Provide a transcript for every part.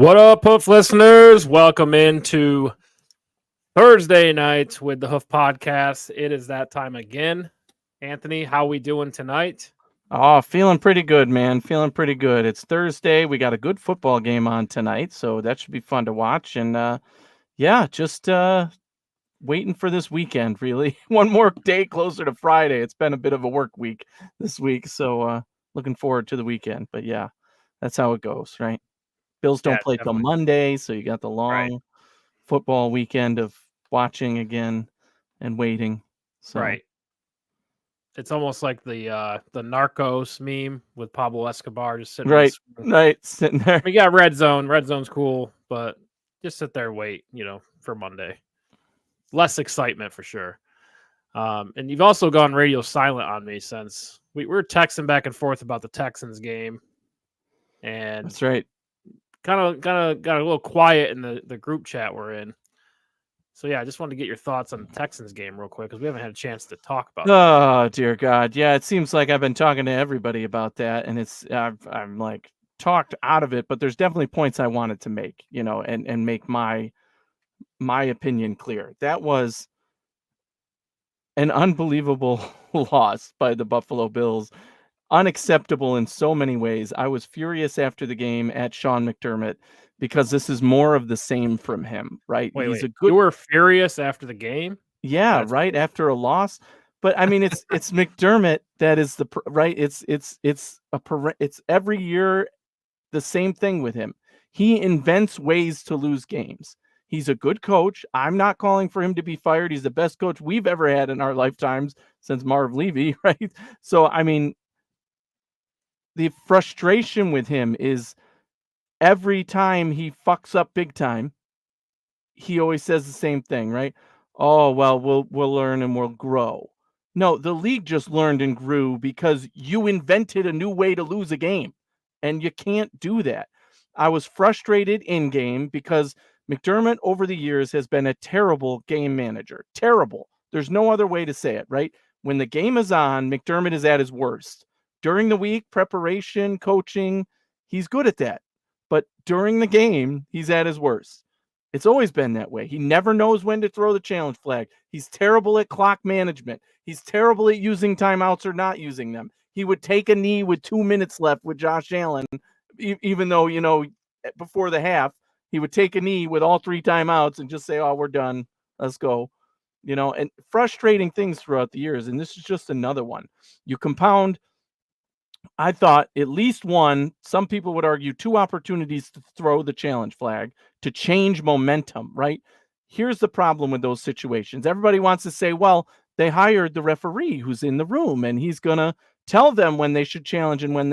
What up, Hoof listeners? Welcome into Thursday night with the Hoof Podcast. It is that time again. Anthony, how we doing tonight? Oh, feeling pretty good, man. Feeling pretty good. It's Thursday. We got a good football game on tonight, so that should be fun to watch. And yeah, just waiting for this weekend, really. One more day closer to Friday. It's been a bit of a work week this week, so looking forward to the weekend. But yeah, that's how it goes, right? Bills Yeah, don't play till definitely. Monday, so you got the Right, long football weekend of watching again and waiting. So right. It's almost like the Narcos meme with Pablo Escobar just sitting in right, this room. right, sitting there. We got Red Zone. Red Zone's cool, but just sit there and wait, for Monday. Less excitement for sure. And you've also gone radio silent on me since we were texting back and forth about the Texans game, and That's right. kind of got a little quiet in the group chat we're in. So yeah, I just wanted to get your thoughts on the Texans game real quick because we haven't had a chance to talk about that. Oh dear God, yeah. It seems like I've been talking to everybody about that, and I'm like talked out of it. But there's definitely points I wanted to make, and make my opinion clear. That was an unbelievable loss by the Buffalo Bills, unacceptable in so many ways. I was furious after the game at Sean McDermott because this is more of the same from him, right? Wait, He's wait, a you good. were furious after the game? Yeah, That's right after a loss. But I mean, it's McDermott that is right. It's every year the same thing with him. He invents ways to lose games. He's a good coach. I'm not calling for him to be fired. He's the best coach we've ever had in our lifetimes since Marv Levy, right? So I mean, the frustration with him is every time he fucks up big time, he always says the same thing, right? Oh, well, we'll learn and we'll grow. No, the league just learned and grew because you invented a new way to lose a game, and you can't do that. I was frustrated in game because McDermott over the years has been a terrible game manager. Terrible. There's no other way to say it, right? When the game is on, McDermott is at his worst. During the week, preparation, coaching, he's good at that. But during the game, he's at his worst. It's always been that way. He never knows when to throw the challenge flag. He's terrible at clock management. He's terrible at using timeouts or not using them. He would take a knee with 2 minutes left with Josh Allen, even though, before the half, he would take a knee with all 3 timeouts and just say, oh, we're done. Let's go. And frustrating things throughout the years. And this is just another one. You compound, I thought, at least one, some people would argue 2 opportunities to throw the challenge flag to change momentum, right? Here's the problem with those situations. Everybody wants to say, well, they hired the referee who's in the room and he's going to tell them when they should challenge and when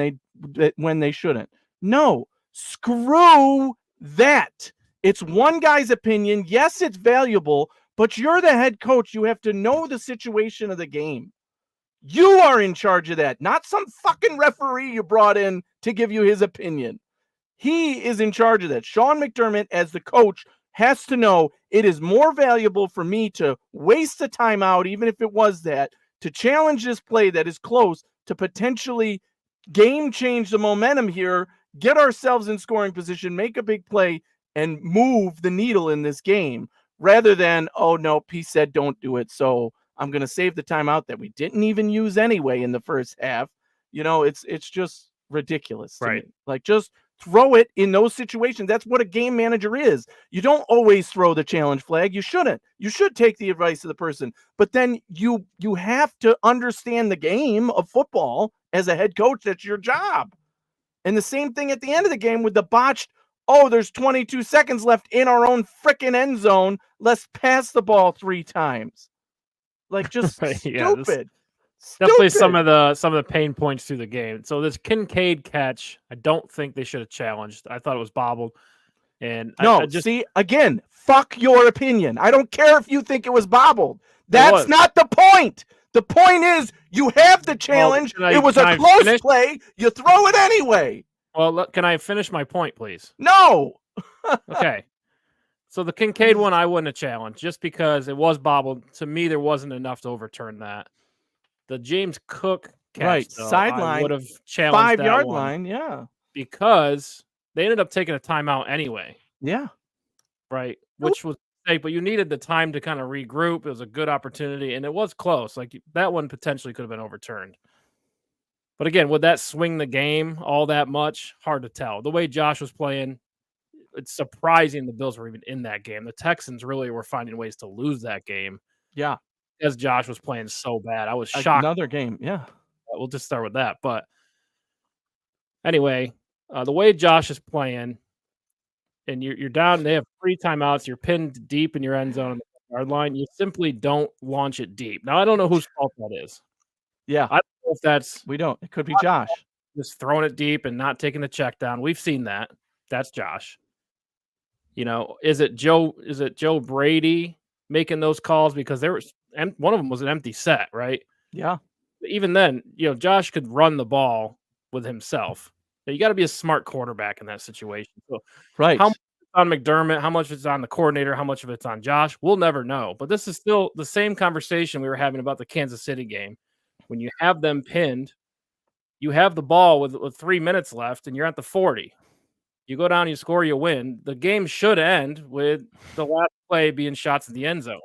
they shouldn't. No, screw that. It's one guy's opinion. Yes, it's valuable, but you're the head coach. You have to know the situation of the game. You are in charge of that, not some fucking referee you brought in to give you his opinion. He is in charge of that. Sean McDermott, as the coach, has to know it is more valuable for me to waste a timeout, even if it was that, to challenge this play that is close to potentially game change the momentum here, get ourselves in scoring position, make a big play, and move the needle in this game, rather than, oh, no, P said don't do it, so I'm going to save the timeout that we didn't even use anyway in the first half. It's just ridiculous to me. right. Like, just throw it in those situations. That's what a game manager is. You don't always throw the challenge flag. You shouldn't. You should take the advice of the person. But then you have to understand the game of football as a head coach. That's your job. And the same thing at the end of the game with the botched, oh, there's 22 seconds left in our own frickin' end zone. Let's pass the ball 3 times. Like, just Yeah, this stupid. definitely Stupid. some of the pain points through the game. So this Kincaid catch, I don't think they should have challenged. I thought it was bobbled, and I No, just see, again, fuck your opinion. I don't care if you think it was bobbled. it That's was. not the point. The point is you have the Well, challenge. It was can a I close finish? play. You throw it anyway. Well, look, can I finish my point, please? No. Okay. So the Kincaid one, I wouldn't have challenged just because it was bobbled. To me, there wasn't enough to overturn that. The James Cook catch, Right. though, I Sideline, would have challenged that 5-yard one line. Yeah. because they ended up taking a timeout anyway, Yeah. right? Which was mistake, but you needed the time to kind of regroup. It was a good opportunity, and it was close. Like that one potentially could have been overturned. But again, would that swing the game all that much? Hard to tell. The way Josh was playing, it's surprising the Bills were even in that game. The Texans really were finding ways to lose that game Yeah. as Josh was playing so bad. I was shocked. Another game. Yeah. We'll just start with that. But anyway, the way Josh is playing, and you're down, they have 3 timeouts, you're pinned deep in your end zone on the yard line, you simply don't launch it deep. Now, I don't know whose fault that is. Yeah. I don't know if that's We don't. It could be Josh. just throwing it deep and not taking the check down. We've seen that. That's Josh. You know, is it Joe Brady making those calls because there was one of them was an empty set, right? Yeah. Even then, you know, Josh could run the ball with himself. But you got to be a smart quarterback in that situation. So Right. how much it's on McDermott, how much it's on the coordinator, how much of it's on Josh, we'll never know. But this is still the same conversation we were having about the Kansas City game. When you have them pinned, you have the ball with 3 minutes left, and you're at the 40. You go down, you score, you win. The game should end with the last play being shots in the end zone,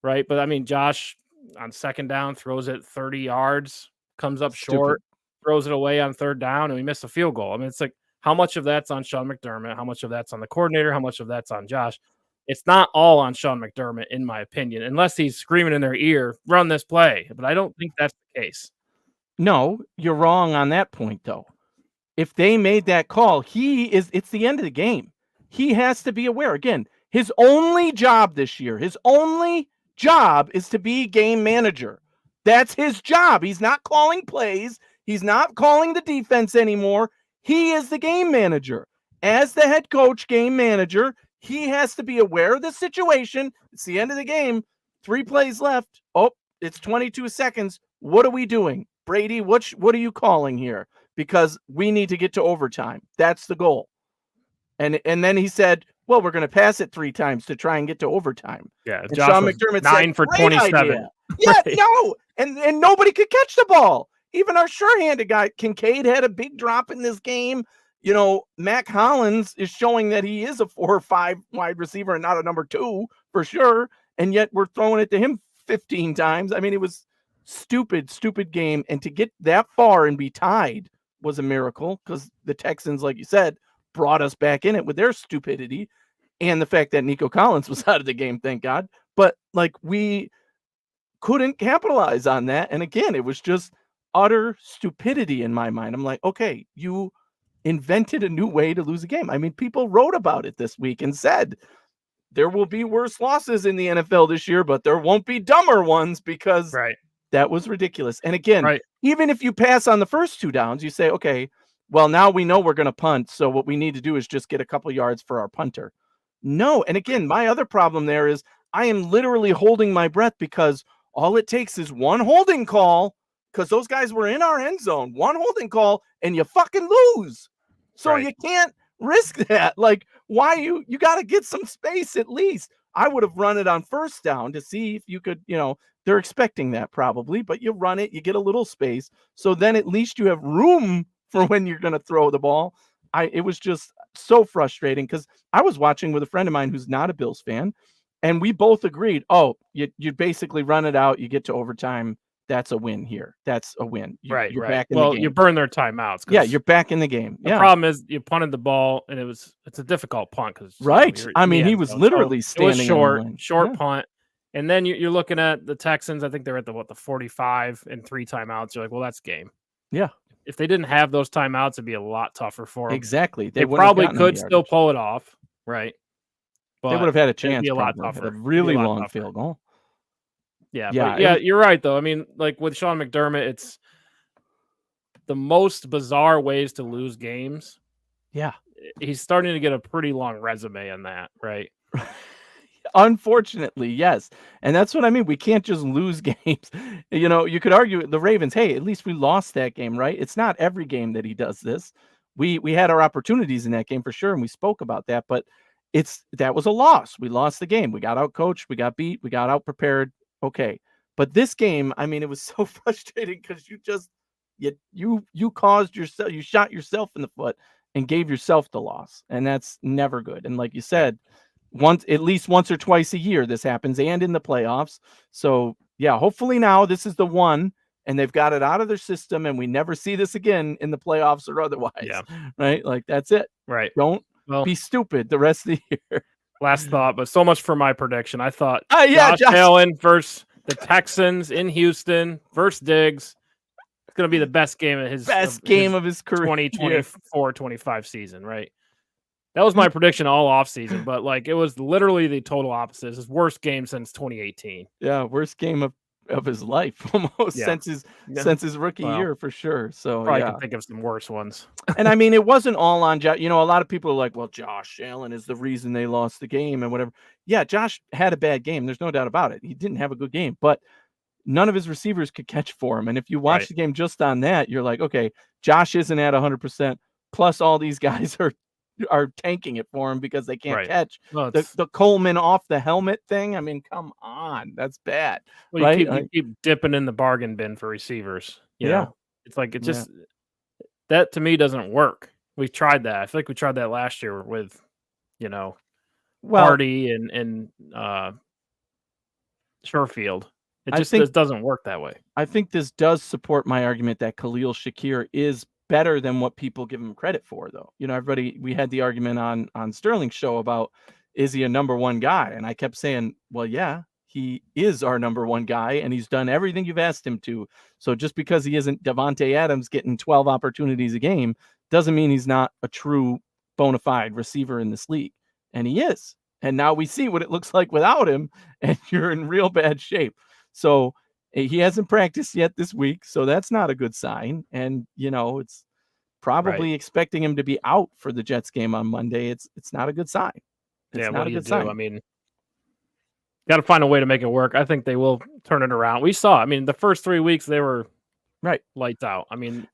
right? But I mean, Josh on second down throws it 30 yards, comes up short, throws it away on third down, and we miss a field goal. I mean, it's like how much of that's on Sean McDermott, how much of that's on the coordinator, how much of that's on Josh. It's not all on Sean McDermott, in my opinion, unless he's screaming in their ear, run this play. But I don't think that's the case. No, you're wrong on that point, though. If they made that call, it's the end of the game. He has to be aware. Again, his only job this year, his only job is to be game manager. That's his job. He's not calling plays. He's not calling the defense anymore. He is the game manager. As the head coach, game manager, he has to be aware of the situation. It's the end of the game. 3 plays left. Oh, it's 22 seconds. What are we doing? Brady, what are you calling here? Because we need to get to overtime. That's the goal. And then he said, well, we're going to pass it 3 times to try and get to overtime. Yeah, and Josh Sean was McDermott 9 said, for 27. Yeah, Right. no. And nobody could catch the ball. Even our sure-handed guy, Kincaid, had a big drop in this game. You know, Mac Hollins is showing that he is a 4 or 5 wide receiver and not a number 2 for sure. And yet we're throwing it to him 15 times. I mean, it was stupid game. And to get that far and be tied was a miracle because the Texans, like you said, brought us back in it with their stupidity and the fact that Nico Collins was out of the game, thank God. But like we couldn't capitalize on that. And again, it was just utter stupidity in my mind. I'm like, okay, you invented a new way to lose a game. I mean, people wrote about it this week and said there will be worse losses in the NFL this year, but there won't be dumber ones because that was ridiculous. And again, even if you pass on the first 2 downs, you say, okay, well, now we know we're going to punt. So what we need to do is just get a couple yards for our punter. No. And again, my other problem there is I am literally holding my breath because all it takes is one holding call because those guys were in our end zone, one holding call and you fucking lose. So you can't risk that. Like why you got to get some space at least. I would have run it on first down to see if you could, you know, they're expecting that probably, but you run it, you get a little space. So then at least you have room for when you're going to throw the ball. It was just so frustrating because I was watching with a friend of mine who's not a Bills fan, and we both agreed, oh, you basically run it out, you get to overtime. That's a win here. That's a win. You're back in the game. You burn their timeouts. Yeah, you're back in the game. The problem is you punted the ball, and it's a difficult punt because I mean, he was literally standing. It was short punt, and then you're looking at the Texans. I think they're at the 45 and 3 timeouts. You're like, well, that's game. Yeah. If they didn't have those timeouts, it'd be a lot tougher for them. Exactly. They probably could still pull it off, right? But they would have had a chance. A lot tougher. A really long field goal. Yeah, you're right, though. I mean, like with Sean McDermott, it's the most bizarre ways to lose games. Yeah. He's starting to get a pretty long resume on that, right? Unfortunately, yes. And that's what I mean. We can't just lose games. You know, you could argue the Ravens, hey, at least we lost that game, right? It's not every game that he does this. We had our opportunities in that game for sure, and we spoke about that, but that was a loss. We lost the game. We got out coached, we got beat, we got out prepared. Okay. But this game, I mean, it was so frustrating because you caused yourself, you shot yourself in the foot. and gave yourself the loss, and that's never good. And like you said, at least once or twice a year this happens, and in the playoffs. So yeah, hopefully now this is the one, and they've got it out of their system, and we never see this again in the playoffs or otherwise. Yeah. Right? Like that's it. Right. Don't Well, be stupid the rest of the year. last thought, but so much for my prediction. I thought Yeah, Josh Allen versus the Texans in Houston versus Diggs. It's going to be the best game of his career. 2024-25 season, right? That was my prediction all offseason, but like it was literally the total opposite. It's his worst game since 2018. Yeah, worst game of his life almost since his rookie year for sure. So probably can think of some worse ones. And I mean, it wasn't all on Josh. You know, a lot of people are like, well, Josh Allen is the reason they lost the game and whatever. Yeah, Josh had a bad game. There's no doubt about it. He didn't have a good game, but none of his receivers could catch for him. And if you watch the game just on that, you're like, okay, Josh isn't at 100%. Plus all these guys are tanking it for him because they can't catch. Well, the Coleman off the helmet thing. I mean, come on, that's bad. Well, right? You keep dipping in the bargain bin for receivers. You know? It's like it just that to me doesn't work. We've tried that. I feel like we tried that last year with, Hardy and Sherfield. It just doesn't work that way. I think this does support my argument that Khalil Shakir is better than what people give him credit for, though. We had the argument on Sterling's show about, is he a number one guy? And I kept saying, well, yeah, he is our number one guy, and he's done everything you've asked him to. So just because he isn't Devontae Adams getting 12 opportunities a game doesn't mean he's not a true bona fide receiver in this league. And he is. And now we see what it looks like without him, and you're in real bad shape. So he hasn't practiced yet this week, so that's not a good sign. And, it's probably expecting him to be out for the Jets game on Monday. It's not a good sign. It's not a good sign. I mean, got to find a way to make it work. I think they will turn it around. We saw, the first 3 weeks they were lights out. I mean,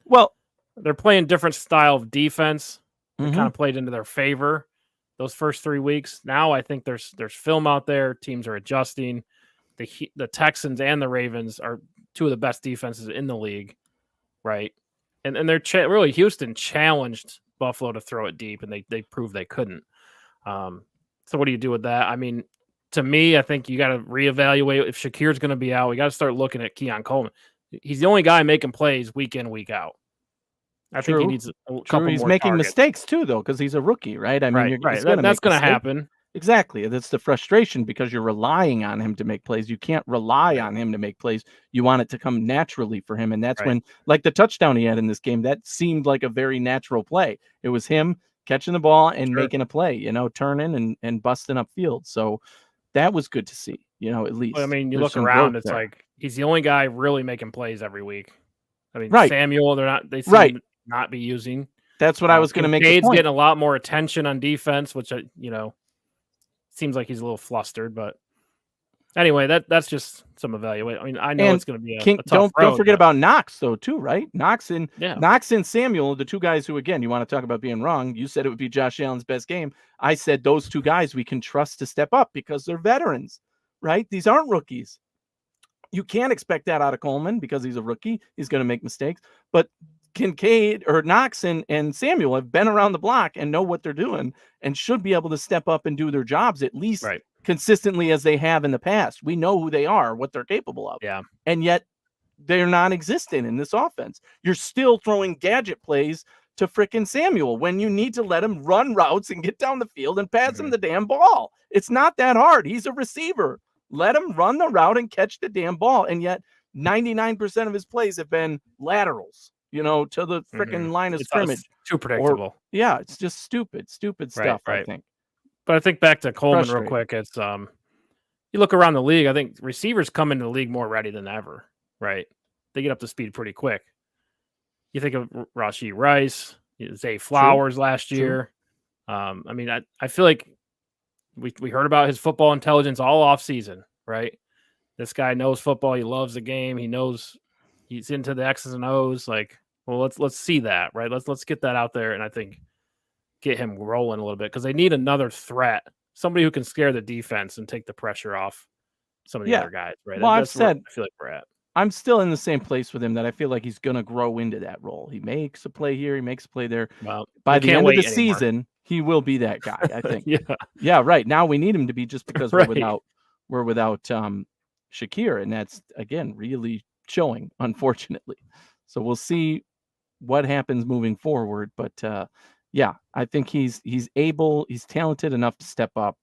they're playing different style of defense. They kind of played into their favor those first 3 weeks. Now I think there's film out there. Teams are adjusting. The Texans and the Ravens are two of the best defenses in the league, right? And they're really Houston challenged Buffalo to throw it deep, and they proved they couldn't. So what do you do with that? I mean, to me, I think you got to reevaluate if Shakir's going to be out. We got to start looking at Keon Coleman. He's the only guy making plays week in, week out. I think he needs a couple He's more making targets. mistakes too, though, because he's a rookie, right? I mean, that's going to happen. Exactly. That's the frustration, because you're relying on him to make plays. You can't rely on him to make plays. You want it to come naturally for him. And that's when, like the touchdown he had in this game, that seemed like a very natural play. It was him catching the ball and making a play, turning and busting upfield. So that was good to see, at least. Well, I mean, you look around, it's like he's the only guy really making plays every week. I mean, Samuel, they seem to not be using. That's what I was going to make. Kincaid's getting a lot more attention on defense, which, seems like he's a little flustered, but anyway, that's just some evaluation. I mean, I know it's going to be a tough road. Don't forget about Knox, though, too, right? Knox and Samuel, the two guys who, again, you want to talk about being wrong. You said it would be Josh Allen's best game. I said those two guys we can trust to step up because they're veterans, right? These aren't rookies. You can't expect that out of Coleman because he's a rookie. He's going to make mistakes. But Kincaid or Knox and Samuel have been around the block and know what they're doing and should be able to step up and do their jobs at least consistently as they have in the past. We know who they are, what they're capable of. Yeah. And yet they're non-existent in this offense. You're still throwing gadget plays to frickin' Samuel when you need to let him run routes and get down the field and pass him the damn ball. It's not that hard. He's a receiver. Let him run the route and catch the damn ball. And yet 99% of his plays have been laterals, to the frickin' line of scrimmage. Too predictable. It's just stupid stuff, I think. But I think back to Coleman real quick. It's you look around the league, I think receivers come into the league more ready than ever, right? They get up to speed pretty quick. You think of Rashee Rice, Zay Flowers last year. I mean, I feel like we heard about his football intelligence all off season, right? This guy knows football. He loves the game. He knows he's into the X's and O's. Like, well, let's see that, right? Let's get that out there, and I think get him rolling a little bit because they need another threat, somebody who can scare the defense and take the pressure off some of the other guys, right? Well, That's where I feel like we're at. I'm still in the same place with him that I feel like he's gonna grow into that role. He makes a play here, he makes a play there. Well, By we the can't end of the wait anymore. season, he will be that guy, I think. Yeah, Yeah, right. Now we need him to be just because right. we're without Shakir, and that's again really showing, unfortunately. So we'll see what happens moving forward. But yeah, I think he's talented enough to step up.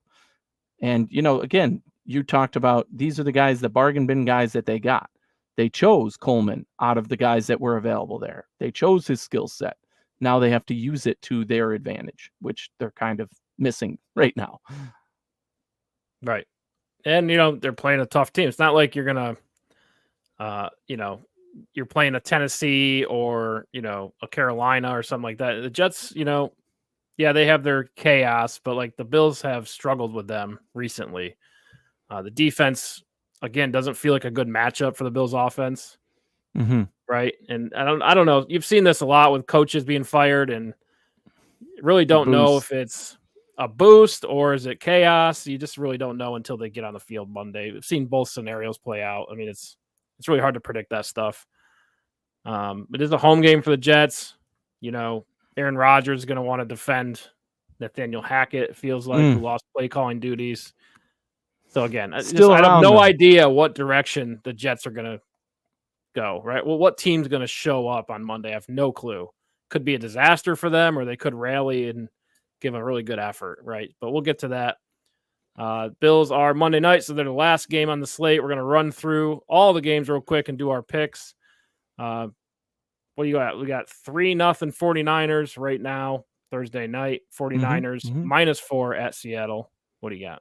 And again, you talked about these are the guys, the bargain bin guys that they got. They chose Coleman out of the guys that were available there. They chose his skill set. Now they have to use it to their advantage, which they're kind of missing right now. Right. And, they're playing a tough team. It's not like you're going to, you're playing a Tennessee or, a Carolina or something like that. The Jets, yeah, they have their chaos, but like the Bills have struggled with them recently. The defense, again, doesn't feel like a good matchup for the Bills offense. Mm-hmm. Right. And I don't know. You've seen this a lot with coaches being fired and really don't know if it's a boost or is it chaos. You just really don't know until they get on the field Monday. We've seen both scenarios play out. I mean, it's really hard to predict that stuff. It is a home game for the Jets. Aaron Rodgers is going to want to defend Nathaniel Hackett, it feels like, who lost play calling duties. So again, I have no idea what direction the Jets are going to go, right? Well, what team's going to show up on Monday? I have no clue. Could be a disaster for them, or they could rally and give a really good effort, right? But we'll get to that. Bills are Monday night, so they're the last game on the slate. We're going to run through all the games real quick and do our picks. What do you got? We got 3-0 49ers right now, Thursday night. 49ers -4 at Seattle. What do you got?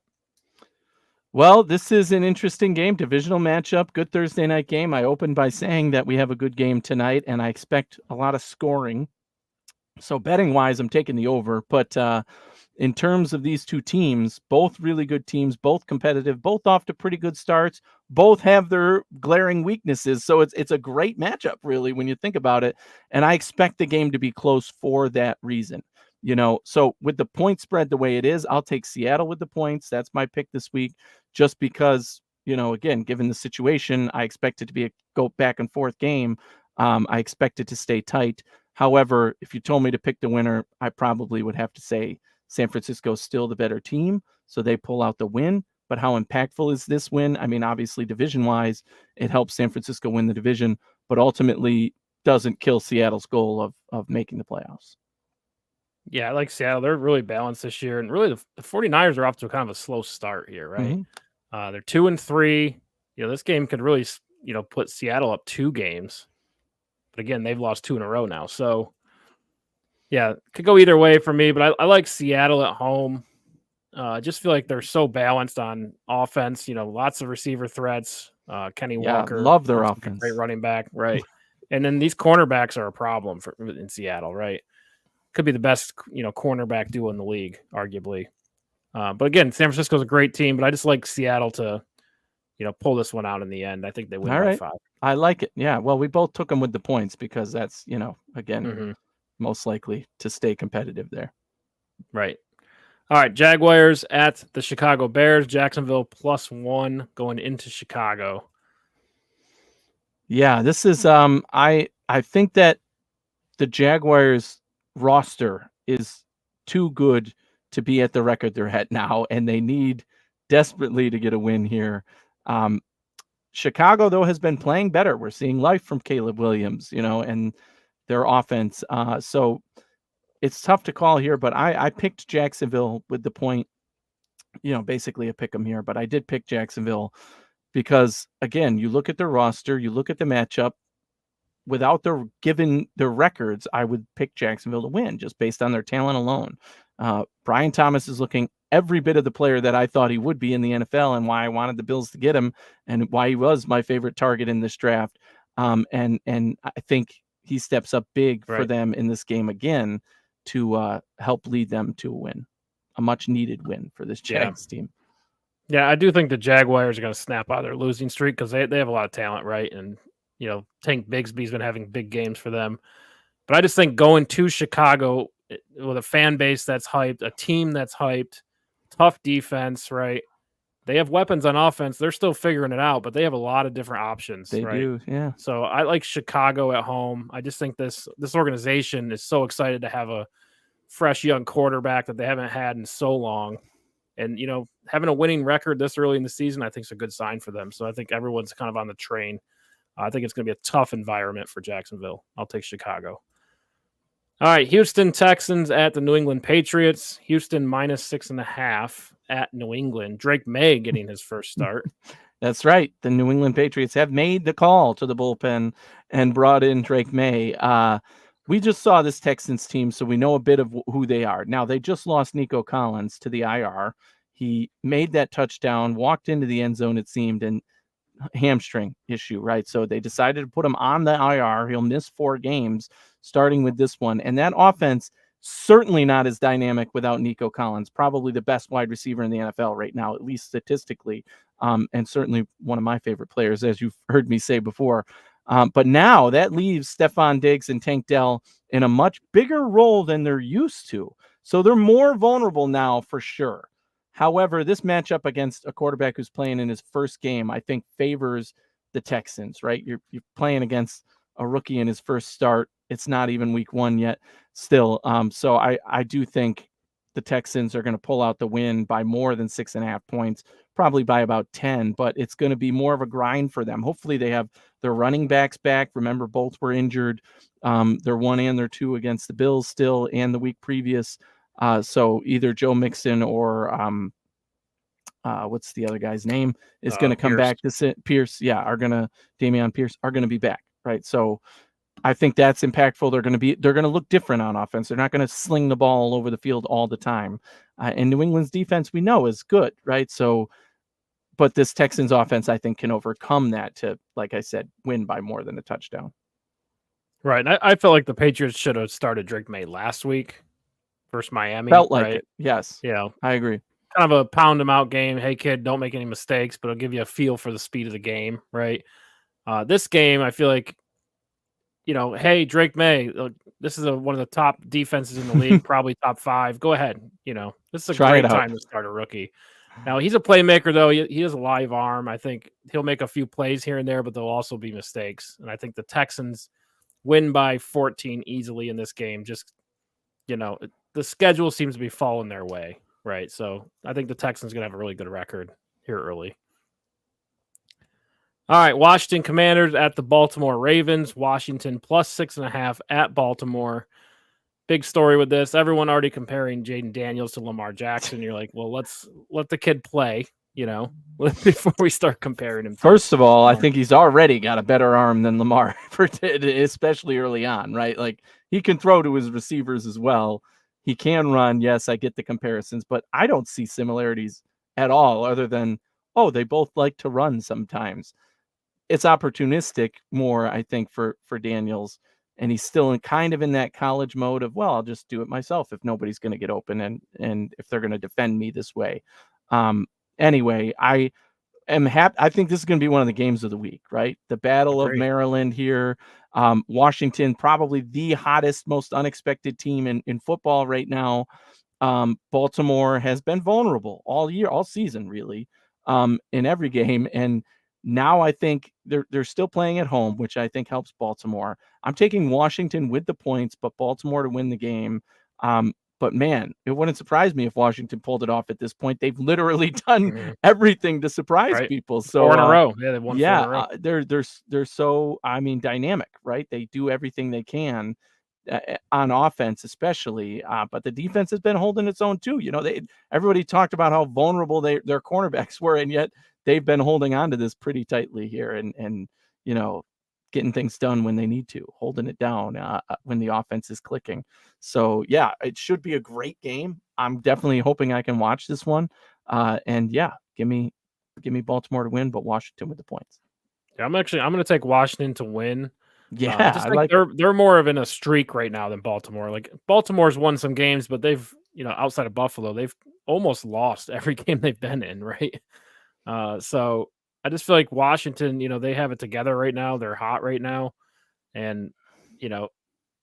Well, this is an interesting game, divisional matchup, good Thursday night game. I opened by saying that we have a good game tonight, and I expect a lot of scoring. So betting-wise, I'm taking the over. But in terms of these two teams, both really good teams, both competitive, both off to pretty good starts, both have their glaring weaknesses. So it's a great matchup, really, when you think about it. And I expect the game to be close for that reason. So with the point spread the way it is, I'll take Seattle with the points. That's my pick this week, just because, again, given the situation, I expect it to be a go back and forth game. I expect it to stay tight. However, if you told me to pick the winner, I probably would have to say San Francisco is still the better team, so they pull out the win. But how impactful is this win? I mean, obviously, division-wise, it helps San Francisco win the division, but ultimately doesn't kill Seattle's goal of making the playoffs. Yeah, I like Seattle. They're really balanced this year. And really, the 49ers are off to kind of a slow start here, right? They're 2-3. This game could really, put Seattle up 2 games. But again, they've lost 2 in a row now. So, yeah, it could go either way for me. But I like Seattle at home. I just feel like they're so balanced on offense. Lots of receiver threats. Kenny Walker. Love their offense. Great running back, right? And then these cornerbacks are a problem in Seattle, right? Could be the best, cornerback duo in the league, arguably. But again, San Francisco's a great team, but I just like Seattle to, pull this one out in the end. I think they win by 5. I like it. Yeah. Well, we both took them with the points because that's, again, most likely to stay competitive there. Right. All right. Jaguars at the Chicago Bears. Jacksonville +1 going into Chicago. Yeah, this is I think that the Jaguars roster is too good to be at the record they're at now, and they need desperately to get a win here. Chicago, though, has been playing better. We're seeing life from Caleb Williams, and their offense. So it's tough to call here, but I picked Jacksonville with the point, basically a pick 'em here, but I did pick Jacksonville because, again, you look at their roster, you look at the matchup. Without given their records, I would pick Jacksonville to win just based on their talent alone. Brian Thomas is looking every bit of the player that I thought he would be in the NFL and why I wanted the Bills to get him and why he was my favorite target in this draft. And I think he steps up big for them in this game again to help lead them to a win, a much needed win for this Jags team. Yeah, I do think the Jaguars are going to snap out of their losing streak because they have a lot of talent, right? And Tank Bigsby's been having big games for them. But I just think going to Chicago with a fan base that's hyped, a team that's hyped, tough defense, right? they have weapons on offense. They're still figuring it out, but they have a lot of different options. They right? do, yeah. So I like Chicago at home. I just think this organization is so excited to have a fresh young quarterback that they haven't had in so long. And, having a winning record this early in the season, I think is a good sign for them. So I think everyone's kind of on the train. I think it's going to be a tough environment for Jacksonville. I'll take Chicago. All right, Houston Texans at the New England Patriots. Houston -6.5 at New England. Drake May getting his first start. That's right. The New England Patriots have made the call to the bullpen and brought in Drake May. We just saw this Texans team, so we know a bit of who they are. Now, they just lost Nico Collins to the IR. He made that touchdown, walked into the end zone, it seemed, and hamstring issue, right? So they decided to put him on the IR. He'll miss 4 games, starting with this one. And that offense, certainly not as dynamic without Nico Collins, probably the best wide receiver in the NFL right now, at least statistically, and certainly one of my favorite players, as you've heard me say before. But now that leaves Stephon Diggs and Tank Dell in a much bigger role than they're used to. So they're more vulnerable now for sure. However, this matchup against a quarterback who's playing in his first game, I think favors the Texans, right? You're playing against a rookie in his first start. It's not even week 1 yet still. So I do think the Texans are going to pull out the win by more than 6.5 points, probably by about 10, but it's going to be more of a grind for them. Hopefully they have their running backs back. Remember, both were injured. They're 1 and they're 2 against the Bills still and the week previous. So either Joe Mixon or what's the other guy's name is going to come back. Pierce, Damian Pierce are going to be back, right? So I think that's impactful. They're going to look different on offense. They're not going to sling the ball all over the field all the time. And New England's defense we know is good, right? So, but this Texans offense I think can overcome that to, like I said, win by more than a touchdown. Right. And I felt like the Patriots should have started Drake May last week versus Miami. Felt like right? it. Yes. Yeah. I agree. Kind of a pound him out game. Hey kid, don't make any mistakes, but it'll give you a feel for the speed of the game, right? This game, I feel like, hey, Drake May, this is one of the top defenses in the league, probably top 5. Go ahead. This is a great time to start a rookie. Now, he's a playmaker, though. He has a live arm. I think he'll make a few plays here and there, but there'll also be mistakes. And I think the Texans win by 14 easily in this game. Just, the schedule seems to be falling their way, right? So I think the Texans are going to have a really good record here early. All right, Washington Commanders at the Baltimore Ravens. Washington +6.5 at Baltimore. Big story with this. Everyone already comparing Jaden Daniels to Lamar Jackson. You're like, well, let's let the kid play, before we start comparing him. First of all, I think he's already got a better arm than Lamar, especially early on, right? Like he can throw to his receivers as well. He can run. Yes, I get the comparisons, but I don't see similarities at all other than, they both like to run sometimes. It's opportunistic more, I think, for Daniels. And he's still kind of in that college mode of, I'll just do it myself if nobody's going to get open and if they're going to defend me this way. Anyway, I am happy. I think this is going to be one of the games of the week, right? The Battle of Maryland here. Washington, probably the hottest, most unexpected team in football right now. Baltimore has been vulnerable all year, all season, really, in every game. And now I think they're still playing at home, which I think helps Baltimore. I'm taking Washington with the points, but Baltimore to win the game. But man, it wouldn't surprise me if Washington pulled it off at this point. They've literally done everything to surprise people. So 4 in a row. Yeah, they've won 4 in a row. They're so, dynamic, right? They do everything they can on offense, especially. But the defense has been holding its own too. Everybody talked about how vulnerable their cornerbacks were, and yet they've been holding on to this pretty tightly here and getting things done when they need to, holding it down when the offense is clicking. So yeah, it should be a great game. I'm definitely hoping I can watch this one. And yeah, give me Baltimore to win, but Washington with the points. Yeah, I'm going to take Washington to win. Yeah, I like they're more of in a streak right now than Baltimore. Like Baltimore's won some games, but they've, outside of Buffalo, they've almost lost every game they've been in, right? So I just feel like Washington, they have it together right now. They're hot right now. And,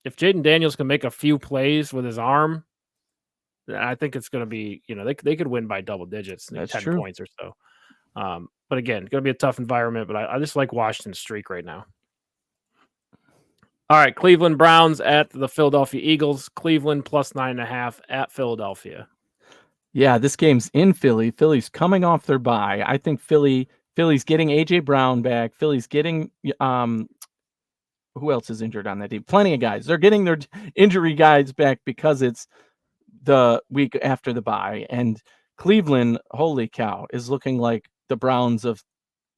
if Jaden Daniels can make a few plays with his arm, I think it's going to be, they could win by double digits, That's 10 true. points or so. But again, going to be a tough environment. But I just like Washington's streak right now. All right, Cleveland Browns at the Philadelphia Eagles. Cleveland plus 9.5 at Philadelphia. Yeah, this game's in Philly. Philly's coming off their bye. I think Philly's getting AJ Brown back. Philly's getting who else is injured on that team? Plenty of guys. They're getting their injury guys back because it's the week after the bye. And Cleveland, holy cow, is looking like the Browns of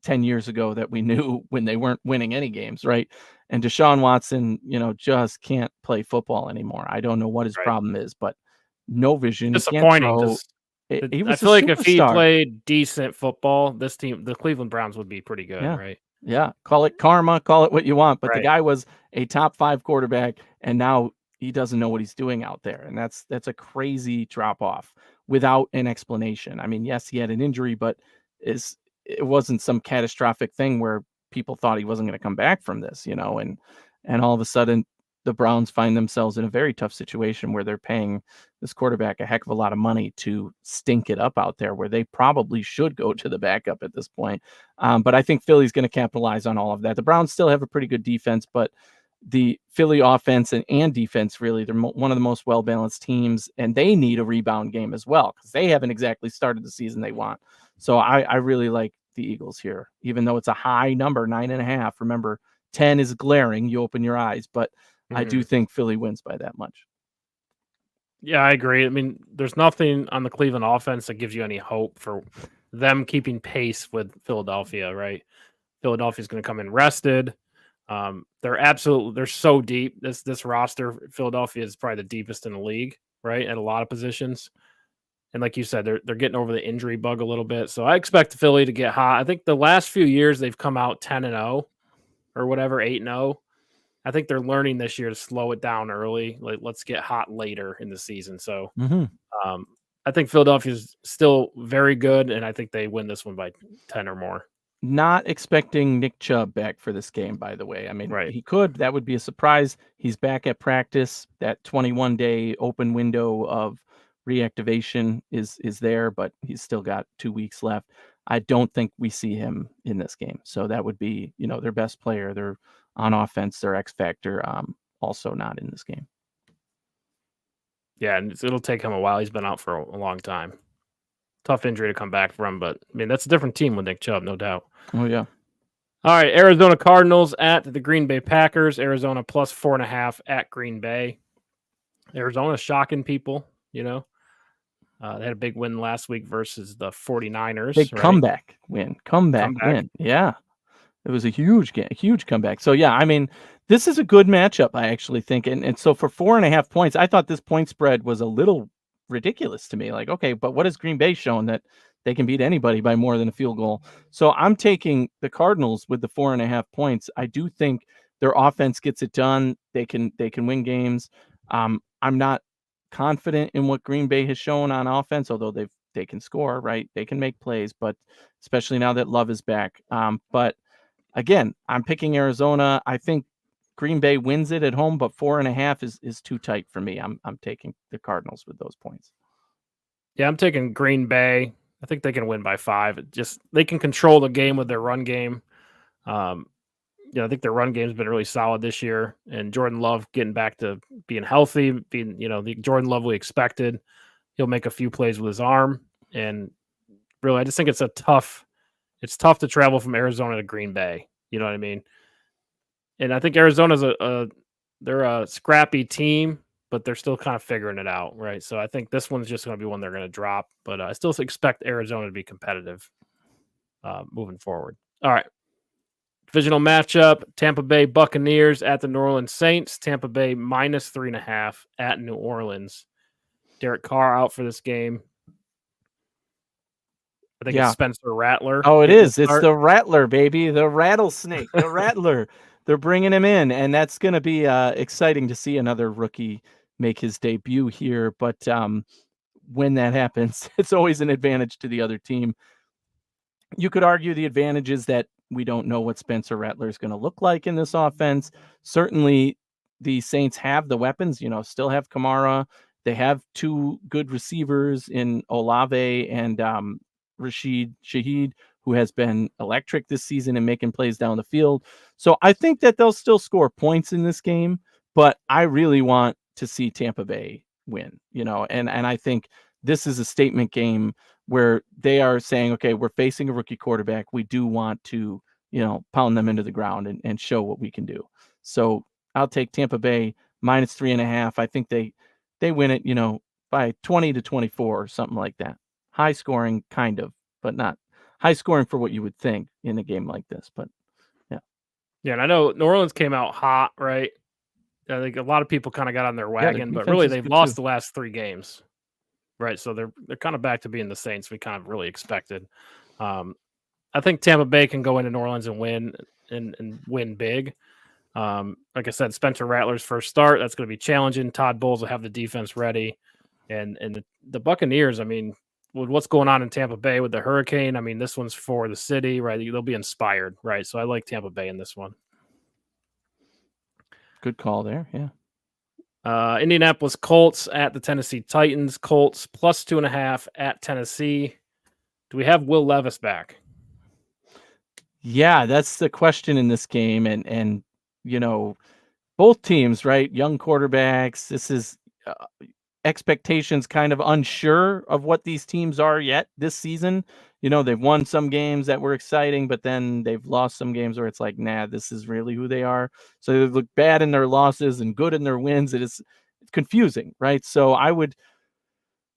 10 years ago that we knew when they weren't winning any games, right? And Deshaun Watson, just can't play football anymore. I don't know what his problem is, but no vision. He can't Disappointing throw. because He I was a feel like if he superstar. played decent football, this team, the Cleveland Browns, would be pretty good, Yeah. right? Yeah. Call it karma, call it what you want. But the Right. guy was a top 5 quarterback, and now he doesn't know what he's doing out there. And that's a crazy drop off without an explanation. I mean, yes, he had an injury, but it wasn't some catastrophic thing where people thought he wasn't going to come back from this, and all of a sudden the Browns find themselves in a very tough situation where they're paying this quarterback a heck of a lot of money to stink it up out there, where they probably should go to the backup at this point. But I think Philly's going to capitalize on all of that. The Browns still have a pretty good defense, but the Philly offense and defense, really, they're one of the most well-balanced teams, and they need a rebound game as well because they haven't exactly started the season they want. So I really like the Eagles here, even though it's a high number, 9.5. Remember, 10 is glaring. You open your eyes, but I do think Philly wins by that much. Yeah, I agree. I mean, there's nothing on the Cleveland offense that gives you any hope for them keeping pace with Philadelphia, right? Philadelphia's going to come in rested. They're so deep. This roster, Philadelphia is probably the deepest in the league, right? At a lot of positions. And like you said, they're getting over the injury bug a little bit. So I expect Philly to get hot. I think the last few years they've come out 10-0 or whatever, 8-0. I think they're learning this year to slow it down early. Like, let's get hot later in the season. So I think Philadelphia's still very good, and I think they win this one by 10 or more. Not expecting Nick Chubb back for this game, by the way. I mean, Right. he could. That would be a surprise. He's back at practice. That 21-day open window of reactivation is there, but he's still got 2 weeks left. I don't think we see him in this game. So that would be, their best player. They're on offense, their X factor, also not in this game. Yeah, and it'll take him a while. He's been out for a long time. Tough injury to come back from, but I mean, that's a different team with Nick Chubb, no doubt. Oh, yeah. All right, Arizona Cardinals at the Green Bay Packers. Arizona plus 4.5 at Green Bay. Arizona shocking people, They had a big win last week versus the 49ers. Big right? comeback win. Comeback win. Yeah. It was a huge game, a huge comeback. So, yeah, I mean, this is a good matchup, I actually think. And so for 4.5 points, I thought this point spread was a little ridiculous to me. Like, okay, but what has Green Bay shown that they can beat anybody by more than a field goal? So I'm taking the Cardinals with the 4.5 points. I do think their offense gets it done. They can win games. I'm not confident in what Green Bay has shown on offense, although they can score, right? They can make plays, but especially now that Love is back. But again, I'm picking Arizona. I think Green Bay wins it at home, but 4.5 is too tight for me. I'm taking the Cardinals with those points. Yeah, I'm taking Green Bay. I think they can win by 5. They can control the game with their run game. I think their run game's been really solid this year, and Jordan Love getting back to being healthy, being the Jordan Love we expected. He'll make a few plays with his arm, and really, I just think it's tough to travel from Arizona to Green Bay. You know what I mean? And I think Arizona's they're a scrappy team, but they're still kind of figuring it out, right? So I think this one's just going to be one they're going to drop, but I still expect Arizona to be competitive moving forward. All right. Divisional matchup, Tampa Bay Buccaneers at the New Orleans Saints. Tampa Bay minus 3.5 at New Orleans. Derek Carr out for this game. I think it's Spencer Rattler. Oh, it is. It's the Rattler, baby. The rattlesnake, the Rattler. They're bringing him in, and that's going to be exciting to see another rookie make his debut here. But when that happens, it's always an advantage to the other team. You could argue the advantage is that we don't know what Spencer Rattler is going to look like in this offense. Certainly, the Saints have the weapons, still have Kamara. They have 2 good receivers in Olave and Rashid Shaheed, who has been electric this season and making plays down the field. So I think that they'll still score points in this game, but I really want to see Tampa Bay win, and I think this is a statement game where they are saying, okay, we're facing a rookie quarterback. We do want to, pound them into the ground and show what we can do. So I'll take Tampa Bay -3.5. I think they win it, by 20-24 or something like that. High scoring, kind of, but not high scoring for what you would think in a game like this. But yeah. Yeah, and I know New Orleans came out hot, right? I think a lot of people kind of got on their wagon, but really they've lost the last 3 games, right? So they're kind of back to being the Saints we kind of really expected. I think Tampa Bay can go into New Orleans and win and win big. Like I said, Spencer Rattler's first start. That's going to be challenging. Todd Bowles will have the defense ready. And the Buccaneers, I mean, with what's going on in Tampa Bay with the hurricane, I mean, this one's for the city, right? They'll be inspired, right? So I like Tampa Bay in this one. Good call there, yeah. Indianapolis Colts at the Tennessee Titans. Colts +2.5 at Tennessee. Do we have Will Levis back? Yeah, that's the question in this game. And both teams, right? Young quarterbacks. This is expectations kind of unsure of what these teams are yet this season. They've won some games that were exciting, but then they've lost some games where it's like, nah, this is really who they are. So they look bad in their losses and good in their wins. It's confusing, right? So I would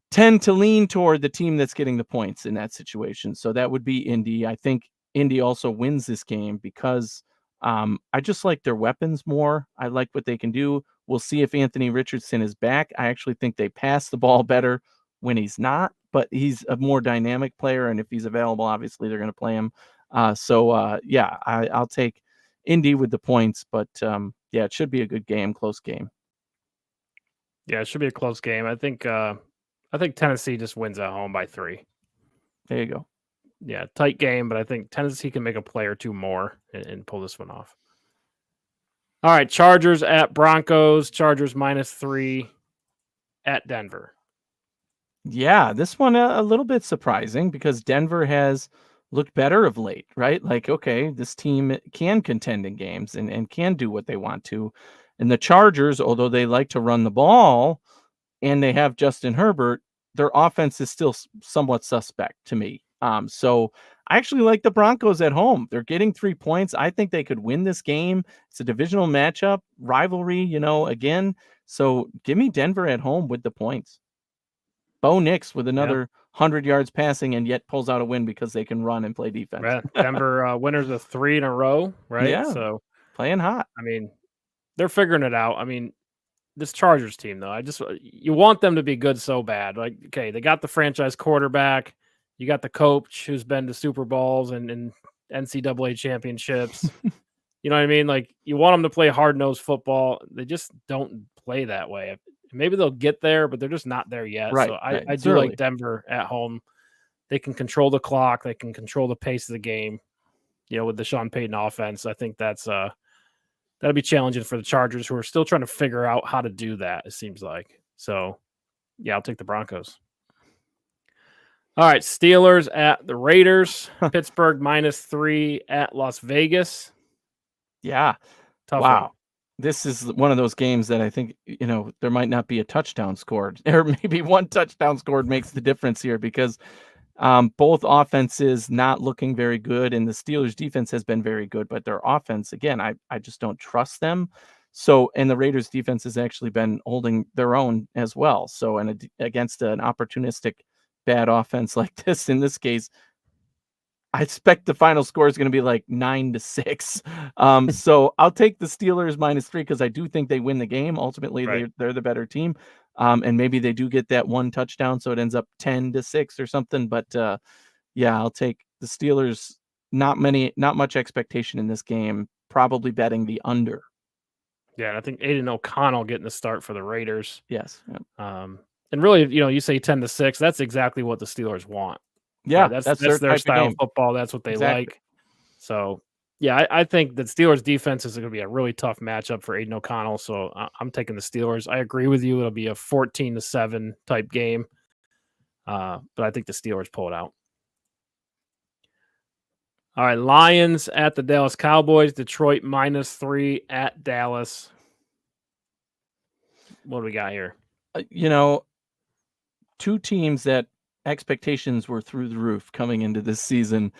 tend to lean toward the team that's getting the points in that situation. So that would be Indy. I think Indy also wins this game because I just like their weapons more. I like what they can do. We'll see if Anthony Richardson is back. I actually think they pass the ball better when he's not, but he's a more dynamic player. And if he's available, obviously they're going to play him. Yeah, I'll take Indy with the points, but yeah, it should be a good game, close game. Yeah, it should be a close game. I think Tennessee just wins at home by 3. There you go. Yeah, tight game, but I think Tennessee can make a play or two more and pull this one off. All right, Chargers at Broncos. Chargers -3 at Denver. Yeah, this one a little bit surprising because Denver has looked better of late, right? Like, okay, this team can contend in games and can do what they want to. And the Chargers, although they like to run the ball and they have Justin Herbert, their offense is still somewhat suspect to me. So I actually like the Broncos at home. They're getting 3 points. I think they could win this game. It's a divisional matchup, rivalry, again. So give me Denver at home with the points. Bo Nix with another 100 yards passing and yet pulls out a win because they can run and play defense. Right. Denver winners of 3 in a row, right? Yeah, so playing hot. I mean, they're figuring it out. I mean, this Chargers team, though, you want them to be good so bad. Like, okay, they got the franchise quarterback. You got the coach who's been to Super Bowls and NCAA championships. You know what I mean? Like, you want them to play hard-nosed football. They just don't play that way. Maybe they'll get there, but they're just not there yet. Right, So I it's do early. like Denver at home. They can control the clock. They can control the pace of the game. With the Sean Payton offense, I think that'll be challenging for the Chargers, who are still trying to figure out how to do that, it seems like. So, yeah, I'll take the Broncos. All right, Steelers at the Raiders. Pittsburgh -3 at Las Vegas. Yeah. Tough wow. one. This is one of those games that I think, there might not be a touchdown scored, or maybe one touchdown scored makes the difference here because both offenses not looking very good, and the Steelers defense has been very good, but their offense, again, I just don't trust them. So, and the Raiders defense has actually been holding their own as well. So, and against an opportunistic bad offense like this, in this case, I expect the final score is going to be like 9-6. So I'll take the Steelers -3 because I do think they win the game. Ultimately, Right. they're the better team. And maybe they do get that one touchdown, so it ends up 10-6 or something. But yeah, I'll take the Steelers. Not much expectation in this game. Probably betting the under. Yeah, and I think Aiden O'Connell getting the start for the Raiders. Yes. Yep. And really, you say 10-6. That's exactly what the Steelers want. Yeah, right? that's their type style of of game. football. That's what they Exactly. like. So, yeah, I think the Steelers defense is going to be a really tough matchup for Aiden O'Connell. So I'm taking the Steelers. I agree with you. It'll be a 14-7 type game. But I think the Steelers pull it out. All right, Lions at the Dallas Cowboys. Detroit -3 at Dallas. What do we got here? Two teams that expectations were through the roof coming into this season.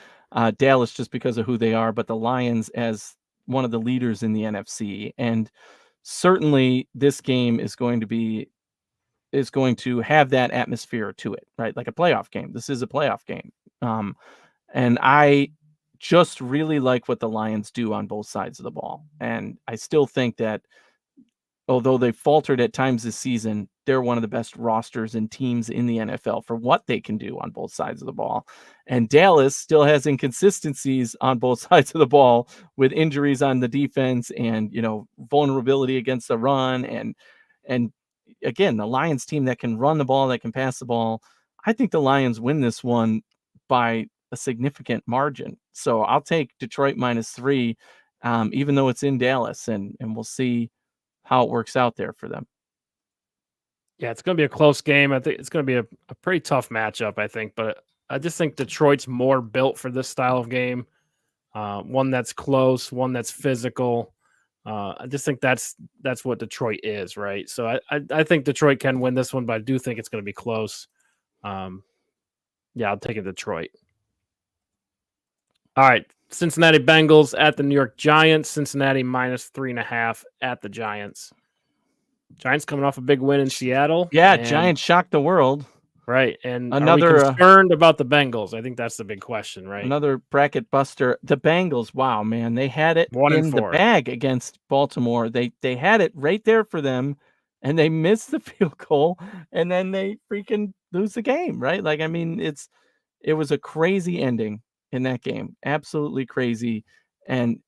Dallas just because of who they are, but the Lions as one of the leaders in the NFC. And certainly this game is going to have that atmosphere to it, right? Like a playoff game. This is a playoff game. And I just really like what the Lions do on both sides of the ball. And I still think that although they faltered at times this season, they're one of the best rosters and teams in the NFL for what they can do on both sides of the ball. And Dallas still has inconsistencies on both sides of the ball with injuries on the defense and, vulnerability against the run. And again, the Lions team that can run the ball, that can pass the ball. I think the Lions win this one by a significant margin. So I'll take Detroit -3, even though it's in Dallas, and we'll see how it works out there for them. Yeah, it's going to be a close game. I think it's going to be a pretty tough matchup, I think. But I just think Detroit's more built for this style of game. One that's close, one that's physical. I just think that's what Detroit is, right? So I think Detroit can win this one, but I do think it's going to be close. Yeah, I'll take it Detroit. All right, Cincinnati Bengals at the New York Giants. Cincinnati -3.5 at the Giants. Giants coming off a big win in Seattle. Yeah, Giants shocked the world. Right, and Another, are we concerned about the Bengals? I think that's the big question, right? Another bracket buster. The Bengals, wow, man, they had it 1-4 in the bag against Baltimore. They had it right there for them, and they missed the field goal, and then they freaking lose the game, right? Like, I mean, it was a crazy ending in that game, absolutely crazy. And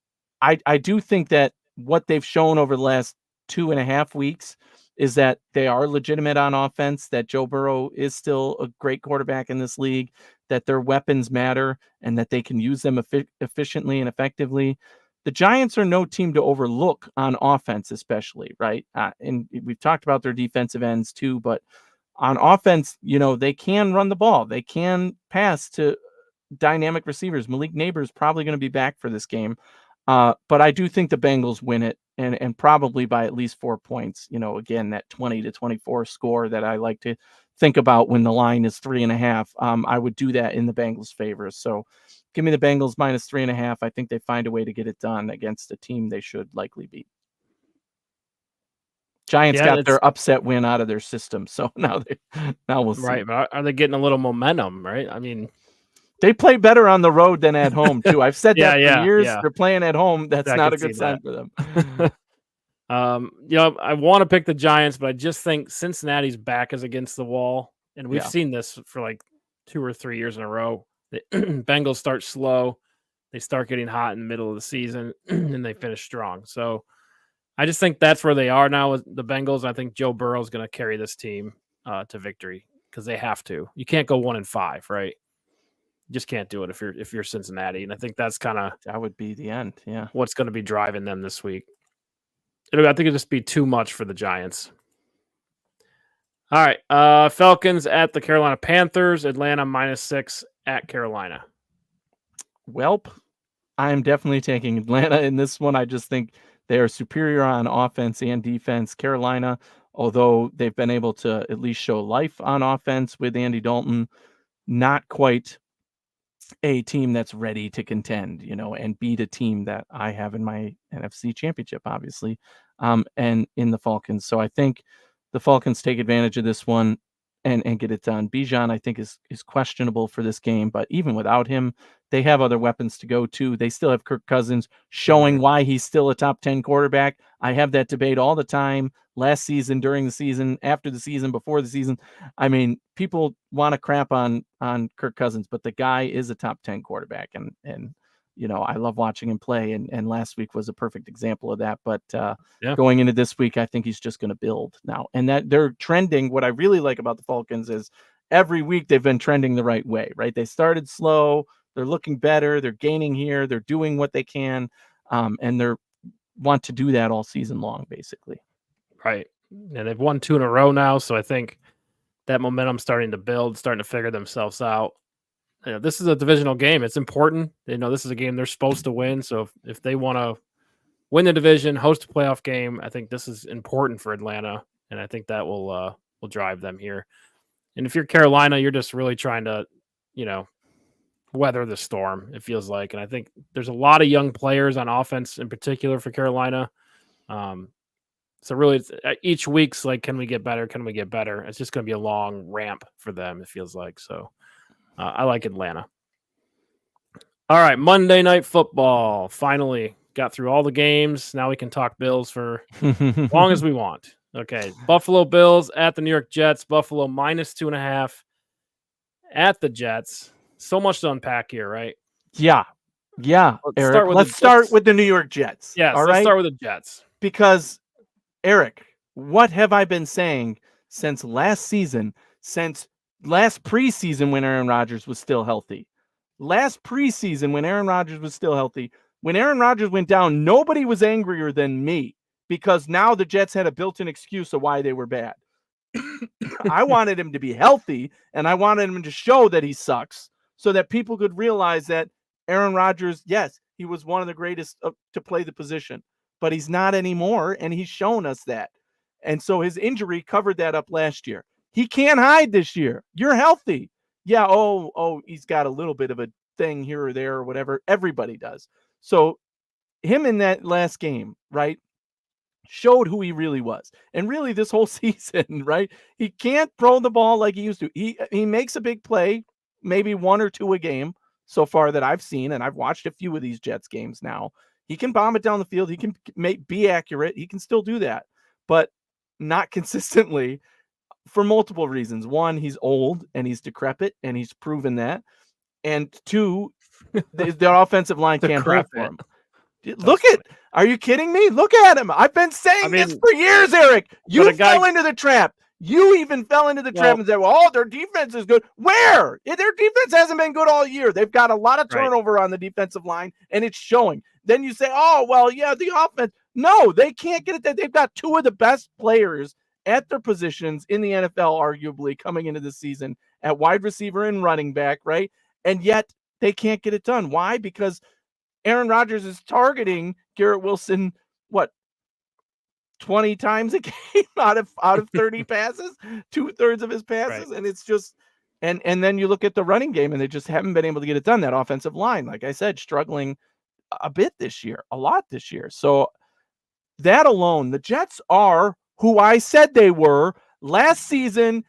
I do think that what they've shown over the last 2.5 weeks is that they are legitimate on offense, that Joe Burrow is still a great quarterback in this league, that their weapons matter, and that they can use them efficiently and effectively. The Giants are no team to overlook on offense, especially, right? And we've talked about their defensive ends too, but on offense, they can run the ball. They can pass to dynamic receivers. Malik Neighbors probably going to be back for this game. But I do think the Bengals win it, and probably by at least 4 points. Again, that 20-24 score that I like to think about when the line is 3.5. I would do that in the Bengals' favor. So give me the Bengals -3.5. I think they find a way to get it done against a team they should likely beat. Giants got their upset win out of their system, so now we'll see. Right, but are they getting a little momentum? Right, I mean, they play better on the road than at home too. I've said that for years. Yeah. They're playing at home. That's not a good sign for them. I want to pick the Giants, but I just think Cincinnati's back is against the wall, and we've seen this for like 2 or 3 years in a row. The Bengals start slow, they start getting hot in the middle of the season, and they finish strong. So I just think that's where they are now with the Bengals. I think Joe Burrow is going to carry this team to victory because they have to. You can't go 1-5, right? You just can't do it if you're Cincinnati, and I think that's that would be the end. Yeah, what's going to be driving them this week. I think it'll just be too much for the Giants. All right, Falcons at the Carolina Panthers. Atlanta -6 at Carolina. Welp, I'm definitely taking Atlanta in this one. I just think they are superior on offense and defense. Carolina, although they've been able to at least show life on offense with Andy Dalton, not quite a team that's ready to contend, and beat a team that I have in my NFC championship, obviously, and in the Falcons. So I think the Falcons take advantage of this one and get it done. Bijan, I think, is questionable for this game, but even without him, they have other weapons to go to. They still have Kirk Cousins showing why he's still a top 10 quarterback. I have that debate all the time. Last season, during the season, after the season, before the season. I mean, people want to crap on Kirk Cousins, but the guy is a top 10 quarterback, and I love watching him play. And last week was a perfect example of that. But going into this week, I think he's just going to build now, and that they're trending. What I really like about the Falcons is every week they've been trending the right way. Right? They started slow. They're looking better. They're gaining here. They're doing what they can, and they're want to do that all season long, basically. Right. And they've won 2 in a row now, so I think that momentum's starting to build, starting to figure themselves out. this is a divisional game. It's important. This is a game they're supposed to win. So if they want to win the division, host a playoff game, I think this is important for Atlanta, and I think that will drive them here. And if you're Carolina, you're just really trying to, weather the storm, it feels like. And I think there's a lot of young players on offense in particular for Carolina. So really, each week's like, can we get better? Can we get better? It's just going to be a long ramp for them, it feels like. So I like Atlanta. All right, Monday Night Football. Finally got through all the games. Now we can talk Bills for as long as we want. Okay, Buffalo Bills at the New York Jets. Buffalo -2.5 at the Jets. So much to unpack here, right? Yeah, Eric. Let's start with the New York Jets. Yes, let's start with the Jets. Because, Eric, what have I been saying since last season, since last preseason when Aaron Rodgers was still healthy? Last preseason when Aaron Rodgers was still healthy, when Aaron Rodgers went down, nobody was angrier than me because now the Jets had a built-in excuse of why they were bad. I wanted him to be healthy, and I wanted him to show that he sucks so that people could realize that Aaron Rodgers, yes, he was one of the greatest to play the position, but he's not anymore, and he's shown us that. And so his injury covered that up last year. He can't hide this year. You're healthy. Yeah, he's got a little bit of a thing here or there or whatever. Everybody does. So him in that last game, right, showed who he really was. And really this whole season, right, he can't throw the ball like he used to. He makes a big play, maybe one or two a game so far that I've seen, and I've watched a few of these Jets games now. He can bomb it down the field. He can be accurate. He can still do that, but not consistently for multiple reasons. One, he's old and he's decrepit, and he's proven that. And two, the offensive line can't hold for him. Look at, are you kidding me? Look at him. I've been saying this for years, Eric. You fell into the trap. You even fell into the trap and said, well, their defense is good. Where? Their defense hasn't been good all year. They've got a lot of turnover on the defensive line, and it's showing. Then you say, the offense. No, they can't get it there. They've got two of the best players at their positions in the NFL, arguably, coming into the season at wide receiver and running back, right? And yet they can't get it done. Why? Because Aaron Rodgers is targeting Garrett Wilson, 20 times a game out of 30 passes, 2/3 of his passes. Right. And it's just, and then you look at the running game and they just haven't been able to get it done. That offensive line, like I said, struggling a bit this year, a lot this year. So that alone, the Jets are who I said they were last season,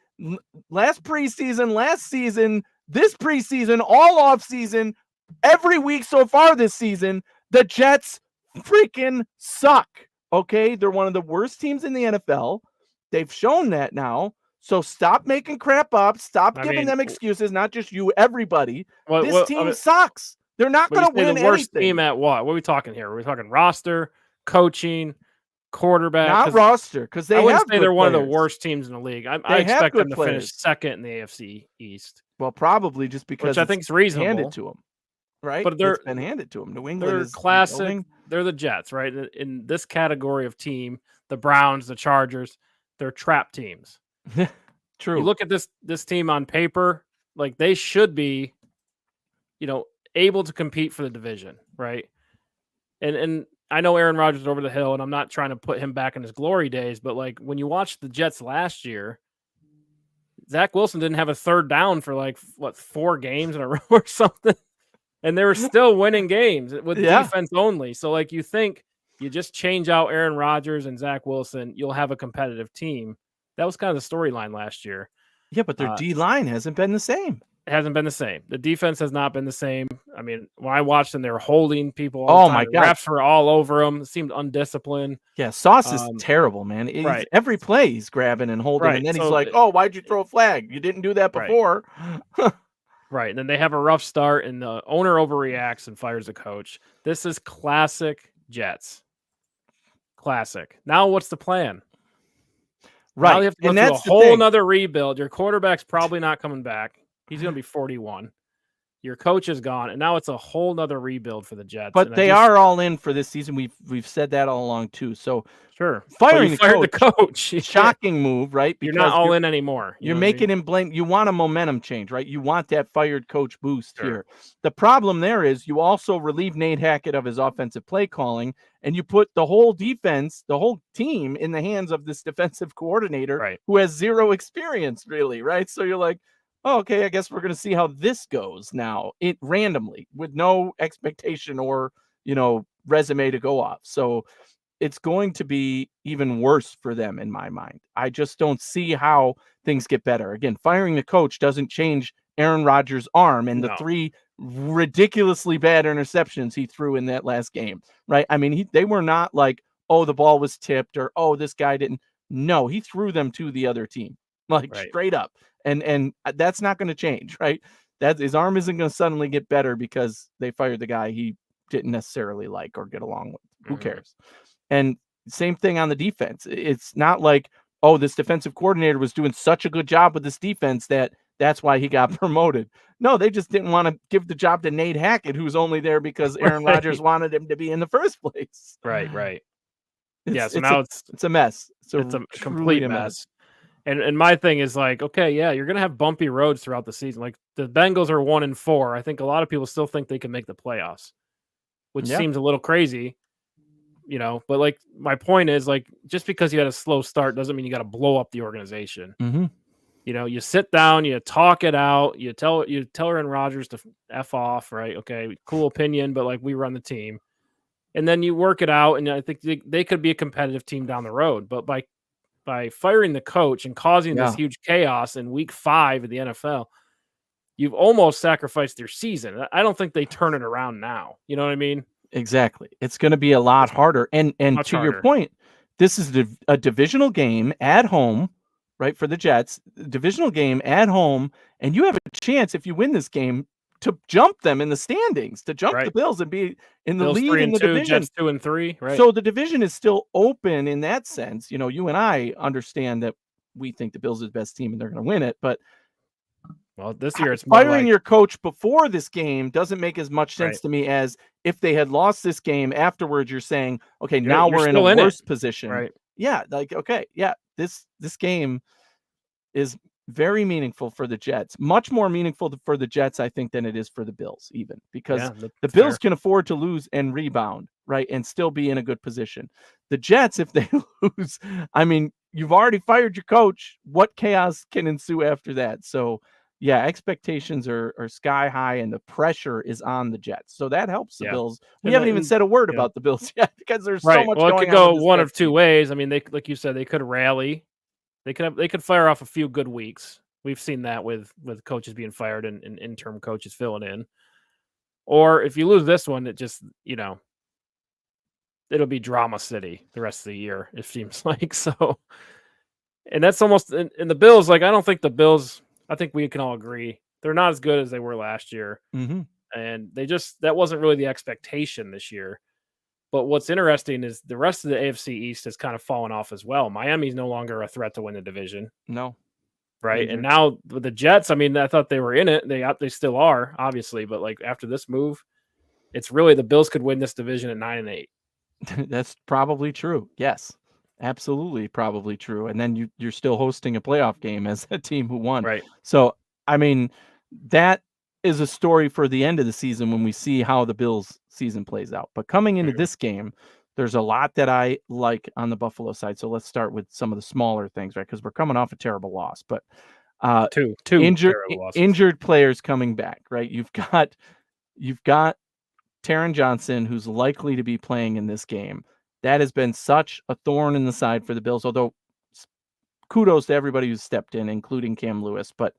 last preseason, last season, this preseason, all off season, every week so far this season. The Jets freaking suck. Okay, they're one of the worst teams in the NFL. They've shown that now. So stop making crap up. Stop giving them excuses. Not just you, everybody. This team sucks. They're not going to win the worst team at what? What are we talking here? Are we talking roster, coaching, quarterback? Not roster, because I wouldn't say they're one of the worst teams in the league. I expect them to finish second in the AFC East. Well, probably just because I think it's reasonable. Handed to them, right? But it's been handed to them. New England is classic. Rebuilding. They're the Jets, right? In this category of team, the Browns, the Chargers, they're trap teams. True. You look at this team on paper, like they should be, able to compete for the division, right? And I know Aaron Rodgers is over the hill, and I'm not trying to put him back in his glory days, but like when you watch the Jets last year, Zach Wilson didn't have a third down for 4 games in a row or something. And they were still winning games with defense only. So, you think you just change out Aaron Rodgers and Zach Wilson, you'll have a competitive team. That was kind of the storyline last year. Yeah, but their D-line hasn't been the same. It hasn't been the same. The defense has not been the same. I mean, when I watched them, they were holding people all the time. My God. Refs were all over them. It seemed undisciplined. Yeah, Sauce is terrible, man. Every play he's grabbing and holding, and then he's like, why'd you throw a flag? You didn't do that before. Right, and then they have a rough start, and the owner overreacts and fires the coach. This is classic Jets. Classic. Now what's the plan? Right, now you have to go through a whole nother rebuild. Your quarterback's probably not coming back. He's going to be 41. Your coach is gone, and now it's a whole nother rebuild for the Jets. But And they are all in for this season. We've said that all along too. So sure firing but you fired the coach. shocking move, right? You're Because not all in anymore. you're making him blame. You want a momentum change, right? You want that fired coach boost Sure. here. The problem there is you also relieve Nate Hackett of his offensive play calling, and you put the whole defense, the whole team in the hands of this defensive coordinator Right. who has zero experience, really, right? So you're like, oh, okay, I guess we're going to see how this goes now, it randomly with no expectation or, resume to go off. So it's going to be even worse for them in my mind. I just don't see how things get better. Again, firing the coach doesn't change Aaron Rodgers' arm and the No. 3 ridiculously bad interceptions he threw in that last game, right? I mean, they were not like, oh, the ball was tipped or, oh, this guy didn't. No, he threw them to the other team, like Right. straight up. And that's not going to change, right? That his arm isn't going to suddenly get better because they fired the guy he didn't necessarily like or get along with. Who cares? And same thing on the defense. It's not like, oh, this defensive coordinator was doing such a good job with this defense that's why he got promoted. No, they just didn't want to give the job to Nate Hackett, who's only there because Aaron Rodgers wanted him to be in the first place. Right. So now it's a mess. It's a complete mess. And my thing is like, okay, yeah, you're gonna have bumpy roads throughout the season. Like the Bengals are 1-4. I think a lot of people still think they can make the playoffs, which seems a little crazy, But like my point is, like, just because you had a slow start doesn't mean you got to blow up the organization. Mm-hmm. You sit down, you talk it out, you tell Aaron Rodgers to F off, right? Okay, cool opinion, but like we run the team, and then you work it out, and I think they could be a competitive team down the road. But by firing the coach and causing this huge chaos in week 5 of the NFL, you've almost sacrificed their season. I don't think they turn it around now. You know what I mean? Exactly. It's going to be a lot harder. And Much to harder. your point, this is a divisional game at home, right? For the Jets, divisional game at home. And you have a chance, if you win this game, to jump them in the standings, to jump the Bills and be in the Bills lead in the 3-2, division. Jets 2-3, right? So the division is still open in that sense. You and I understand that we think the Bills are the best team and they're going to win it. But well, this year it's more firing like your coach before this game doesn't make as much sense to me as if they had lost this game afterwards. You're saying, okay, now we're in a worse position. Right. Yeah. Like, okay. Yeah. This game is very meaningful for the Jets, much more meaningful for the Jets, I think, than it is for the Bills, even because the Bills can afford to lose and rebound, right? And still be in a good position. The Jets, if they lose, I mean, you've already fired your coach. What chaos can ensue after that? So yeah, expectations are sky high and the pressure is on the Jets. So that helps the Bills. We haven't even said a word about the Bills yet because there's so much going on. It could go one of two ways. I mean, they, like you said, they could rally. They could fire off a few good weeks. We've seen that with coaches being fired and interim coaches filling in. Or if you lose this one, it just, it'll be drama city the rest of the year, it seems like. So, and that's almost in the Bills. Like, I don't think the Bills, I think we can all agree, they're not as good as they were last year. Mm-hmm. And that wasn't really the expectation this year. But what's interesting is the rest of the AFC East has kind of fallen off as well. Miami's no longer a threat to win the division. No. Right. And now with the Jets, I mean, I thought they were in it. They still are, obviously. But like after this move, it's really the Bills could win this division at 9-8. That's probably true. Yes, absolutely. Probably true. And then you're still hosting a playoff game as a team who won. Right. So, I mean, that is a story for the end of the season when we see how the Bills season plays out. But coming into this game, there's a lot that I like on the Buffalo side. So let's start with some of the smaller things, right? Because we're coming off a terrible loss, but two injured players coming back, right? You've got Taron Johnson, who's likely to be playing in this game. That has been such a thorn in the side for the Bills, although kudos to everybody who's stepped in, including Cam Lewis. But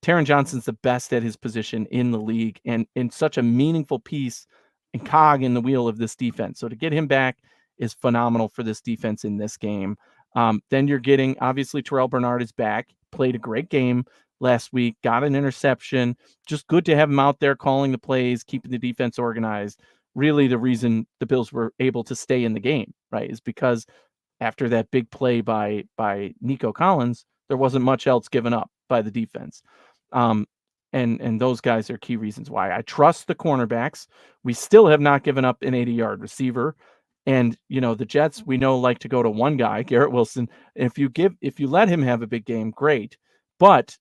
Taron Johnson's the best at his position in the league and in such a meaningful piece and cog in the wheel of this defense. So to get him back is phenomenal for this defense in this game. Then you're getting, obviously, Terrell Bernard is back, played a great game last week, got an interception. Just good to have him out there calling the plays, keeping the defense organized. Really the reason the Bills were able to stay in the game, right, is because after that big play by Nico Collins, there wasn't much else given up by the defense. And those guys are key reasons why. I trust the cornerbacks. We still have not given up an 80-yard receiver. And, the Jets, we know, like to go to one guy, Garrett Wilson. If you let him have a big game, great. But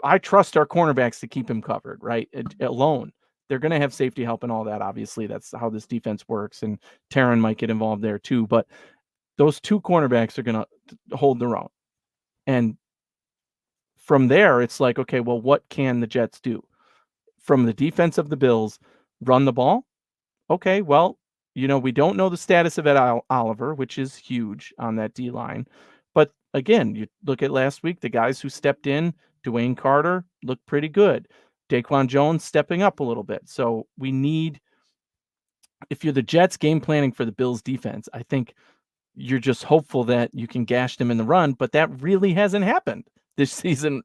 I trust our cornerbacks to keep him covered, right? Alone. They're going to have safety help and all that. Obviously, that's how this defense works. And Taron might get involved there too. But those two cornerbacks are going to hold their own. And from there, it's like, okay, well, what can the Jets do? From the defense of the Bills, run the ball? Okay, well, we don't know the status of Ed Oliver, which is huge on that D-line. But again, you look at last week, the guys who stepped in, Dwayne Carter looked pretty good. Daquan Jones stepping up a little bit. So we need, if you're the Jets game planning for the Bills defense, I think you're just hopeful that you can gash them in the run, but that really hasn't happened this season.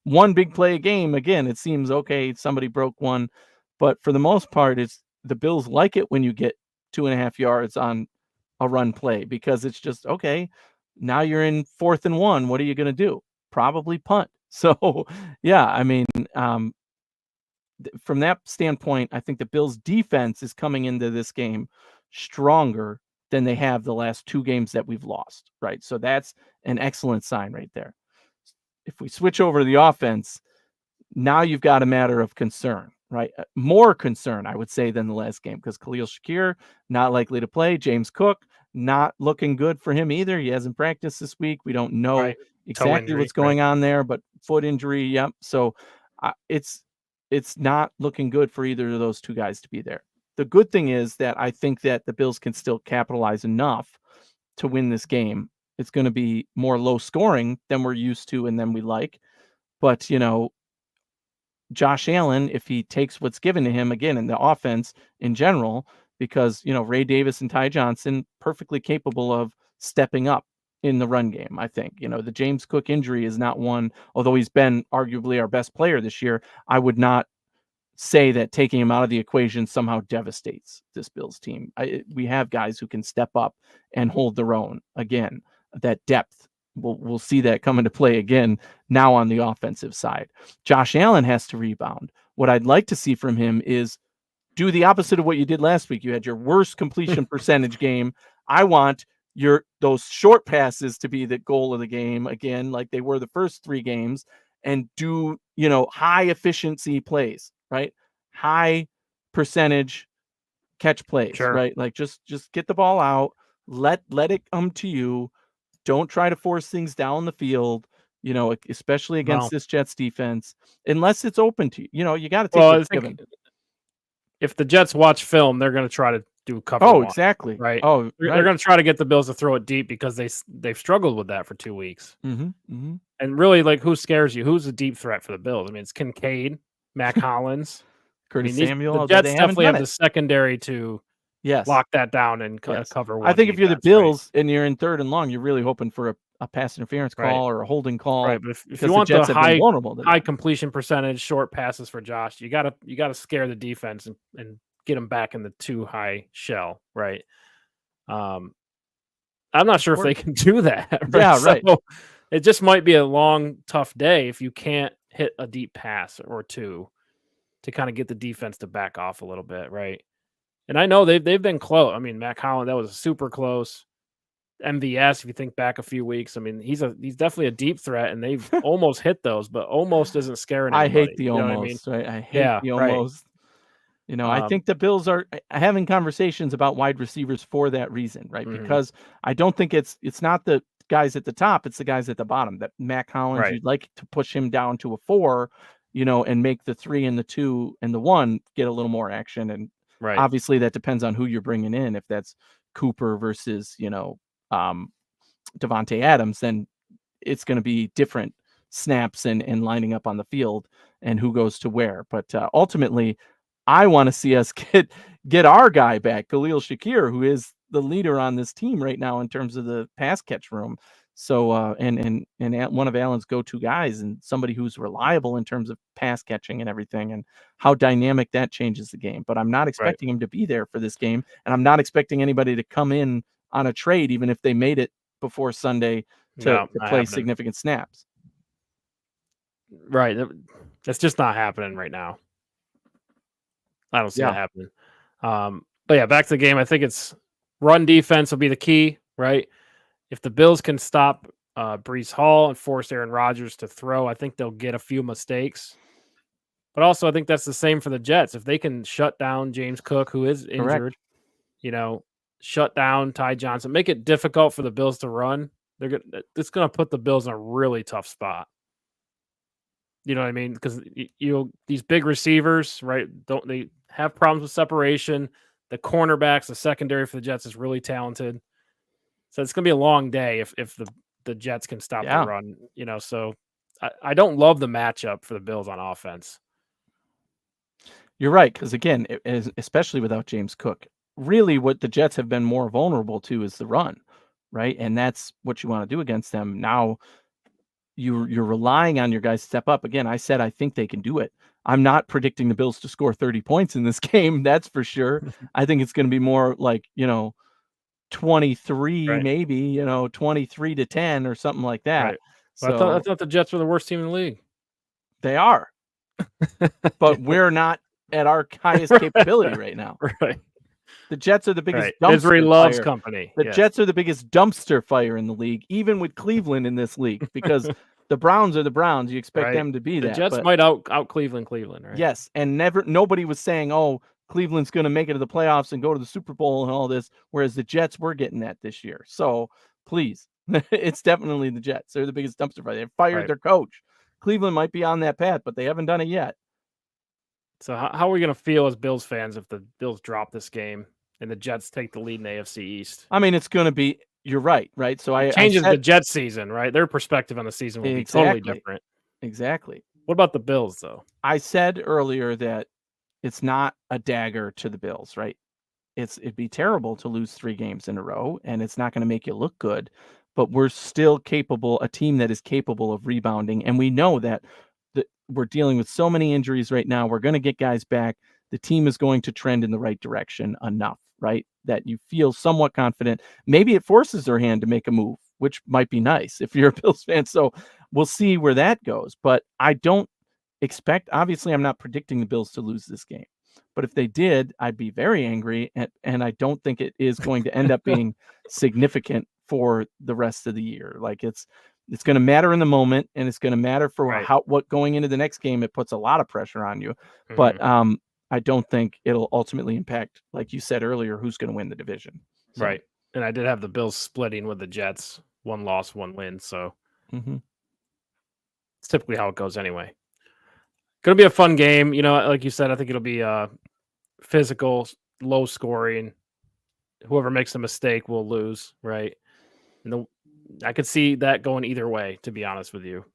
One big play a game. Again, it seems okay, somebody broke one, but for the most part, it's the Bills like it when you get 2.5 yards on a run play, because it's just, okay, now you're in 4th and 1. What are you going to do? Probably punt. So, yeah, I mean, from that standpoint, I think the Bills defense is coming into this game stronger than they have the last 2 games that we've lost, right? So that's an excellent sign right there. If we switch over to the offense, now you've got a matter of concern, right? More concern, I would say, than the last game, because Khalil Shakir, not likely to play. James Cook, not looking good for him either. He hasn't practiced this week. We don't know exactly what's going on there, but foot injury, yep. So it's not looking good for either of those two guys to be there. The good thing is that I think that the Bills can still capitalize enough to win this game. It's going to be more low scoring than we're used to and than we like. But, Josh Allen, if he takes what's given to him, again, in the offense in general, because, Ray Davis and Ty Johnson, perfectly capable of stepping up in the run game, I think. The James Cook injury is not one, although he's been arguably our best player this year, I would not say that taking him out of the equation somehow devastates this Bills team. We have guys who can step up and hold their own. Again, that depth, we'll see that come into play again now on the offensive side. Josh Allen has to rebound. What I'd like to see from him is do the opposite of what you did last week. You had your worst completion percentage game. I want those short passes to be the goal of the game again, like they were the first 3 games, and do, high efficiency plays, right? High percentage catch plays, Sure. right? Like just get the ball out, let it come to you. Don't try to force things down the field, especially against this Jets defense, unless it's open to you. You got to take what's given. If the Jets watch film, they're going to try to do cover. Oh, exactly. Right. Oh, they're going to try to get the Bills to throw it deep, because they've struggled with that for 2 weeks. And really, like, who scares you? Who's a deep threat for the Bills? I mean, it's Kincaid, Mac Hollins, Curtis Samuel. The Jets definitely have the secondary to lock that down and cover one. I think if you're the Bills and you're in 3rd and long, you're really hoping for a pass interference call or a holding call. Right, but if you want the high completion percentage, short passes for Josh, you gotta scare the defense and get them back in the too high shell, right? I'm not sure if they can do that. Right? Yeah, right. So it just might be a long, tough day if you can't hit a deep pass or 2 to kind of get the defense to back off a little bit, right? And I know they've been close. I mean, Mac Hollins, that was super close. MVS, if you think back a few weeks, I mean, he's definitely a deep threat, and they've almost hit those, but almost isn't scaring anybody. I hate the almost, right? I hate the almost. Right. I think the Bills are having conversations about wide receivers for that reason, right? Because I don't think it's not the guys at the top, it's the guys at the bottom. That Mac Hollins, you'd like to push him down to a 4, and make the 3 and the 2 and the 1 get a little more action. And obviously that depends on who you're bringing in. If that's Cooper versus, Devontae Adams, then it's going to be different snaps and lining up on the field and who goes to where. But ultimately, I want to see us get our guy back, Khalil Shakir, who is the leader on this team right now in terms of the pass catch room. So and one of Allen's go-to guys, and somebody who's reliable in terms of pass catching and everything, and how dynamic that changes the game. But I'm not expecting him to be there for this game, and I'm not expecting anybody to come in on a trade, even if they made it before Sunday to play significant snaps. Right. It's just not happening right now. I don't see Yeah. that happening. But yeah, back to the game. I think it's run defense will be the key, right? If the Bills can stop Brees Hall and force Aaron Rodgers to throw, I think they'll get a few mistakes. But also, I think that's the same for the Jets. If they can shut down James Cook, who is injured, shut down Ty Johnson, make it difficult for the Bills to run, it's going to put the Bills in a really tough spot. You know what I mean? Because these big receivers, right? They have problems with separation. The cornerbacks, the secondary for the Jets is really talented. So it's going to be a long day if the Jets can stop the run. So I don't love the matchup for the Bills on offense. You're right, because again, especially without James Cook, really what the Jets have been more vulnerable to is the run, right? And that's what you want to do against them. Now you're relying on your guys to step up. Again, I said I think they can do it. I'm not predicting the Bills to score 30 points in this game, that's for sure. I think it's going to be more like, 23, Right. maybe, 23-10 or something like that. Right. Well, So I thought the Jets were the worst team in the league. they are, but we're not at our highest capability right now. Right. The Jets are the biggest Misery dumpster loves fire. company. The Jets are the biggest dumpster fire in the league, even with Cleveland in this league, because the Browns are the Browns. You expect them to be the that. Jets but might out Cleveland, right? yes, and nobody was saying, "Oh, Cleveland's going to make it to the playoffs and go to the Super Bowl and all this," whereas the Jets were getting that this year. So please, it's definitely the Jets. They're the biggest dumpster fire. They fired their coach. Cleveland might be on that path, but they haven't done it yet. So how are we going to feel as Bills fans if the Bills drop this game and the Jets take the lead in the AFC East? I mean, it's going to be. You're right. So it changes the Jets season, right? Their perspective on the season will be totally different. Exactly. What about the Bills, though? I said earlier that it's not a dagger to the Bills, right? It'd be terrible to lose 3 games in a row, and it's not going to make you look good. But we're still capable, a team that is capable of rebounding, and we know that we're dealing with so many injuries right now. We're going to get guys back. The team is going to trend in the right direction enough, right? That you feel somewhat confident. Maybe it forces their hand to make a move, which might be nice if you're a Bills fan. So we'll see where that goes. But I don't expect, obviously, I'm not predicting the Bills to lose this game. But if they did, I'd be very angry. And I don't think it is going to end up being significant for the rest of the year. Like it's going to matter in the moment, and it's going to matter for what going into the next game. It puts a lot of pressure on you. Mm-hmm. But I don't think it'll ultimately impact, like you said earlier, who's going to win the division. So. Right. And I did have the Bills splitting with the Jets, 1 loss, 1 win. So it's typically how it goes anyway. Going to be a fun game. Like you said, I think it'll be physical, low scoring. Whoever makes a mistake will lose, right? And I could see that going either way, to be honest with you.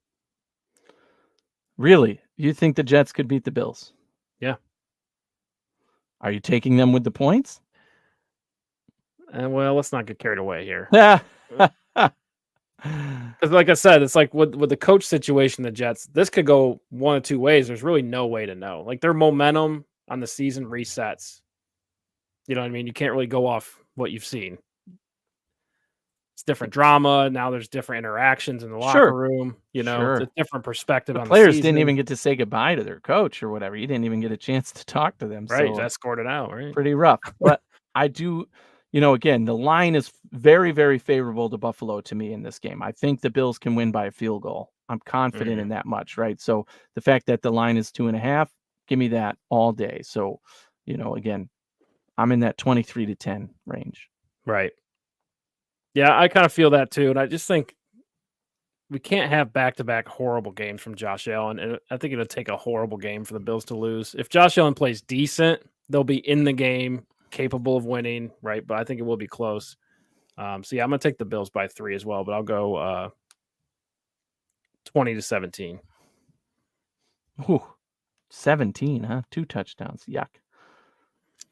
Really? You think the Jets could beat the Bills? Yeah. Are you taking them with the points? Well, let's not get carried away here. Because like I said, it's like with the coach situation, the Jets, this could go one of 2 ways. There's really no way to know. Like their momentum on the season resets. You know what I mean? You can't really go off what you've seen. It's different drama. Now there's different interactions in the locker room. It's a different perspective on the players season. Didn't even get to say goodbye to their coach or whatever. You didn't even get a chance to talk to them. Right. So Escorted out, right? Pretty rough. But I do, again, the line is very, very favorable to Buffalo to me in this game. I think the Bills can win by a field goal. I'm confident in that much, right? So the fact that the line is 2.5, give me that all day. So, again, I'm in that 23-10 range. Right. Yeah, I kind of feel that too. And I just think we can't have back-to-back horrible games from Josh Allen. And I think it'll take a horrible game for the Bills to lose. If Josh Allen plays decent, they'll be in the game, capable of winning, right? But I think it will be close. So, yeah, I'm going to take the Bills by 3 as well, but I'll go 20-17. Ooh, 17, huh? 2 touchdowns. Yuck.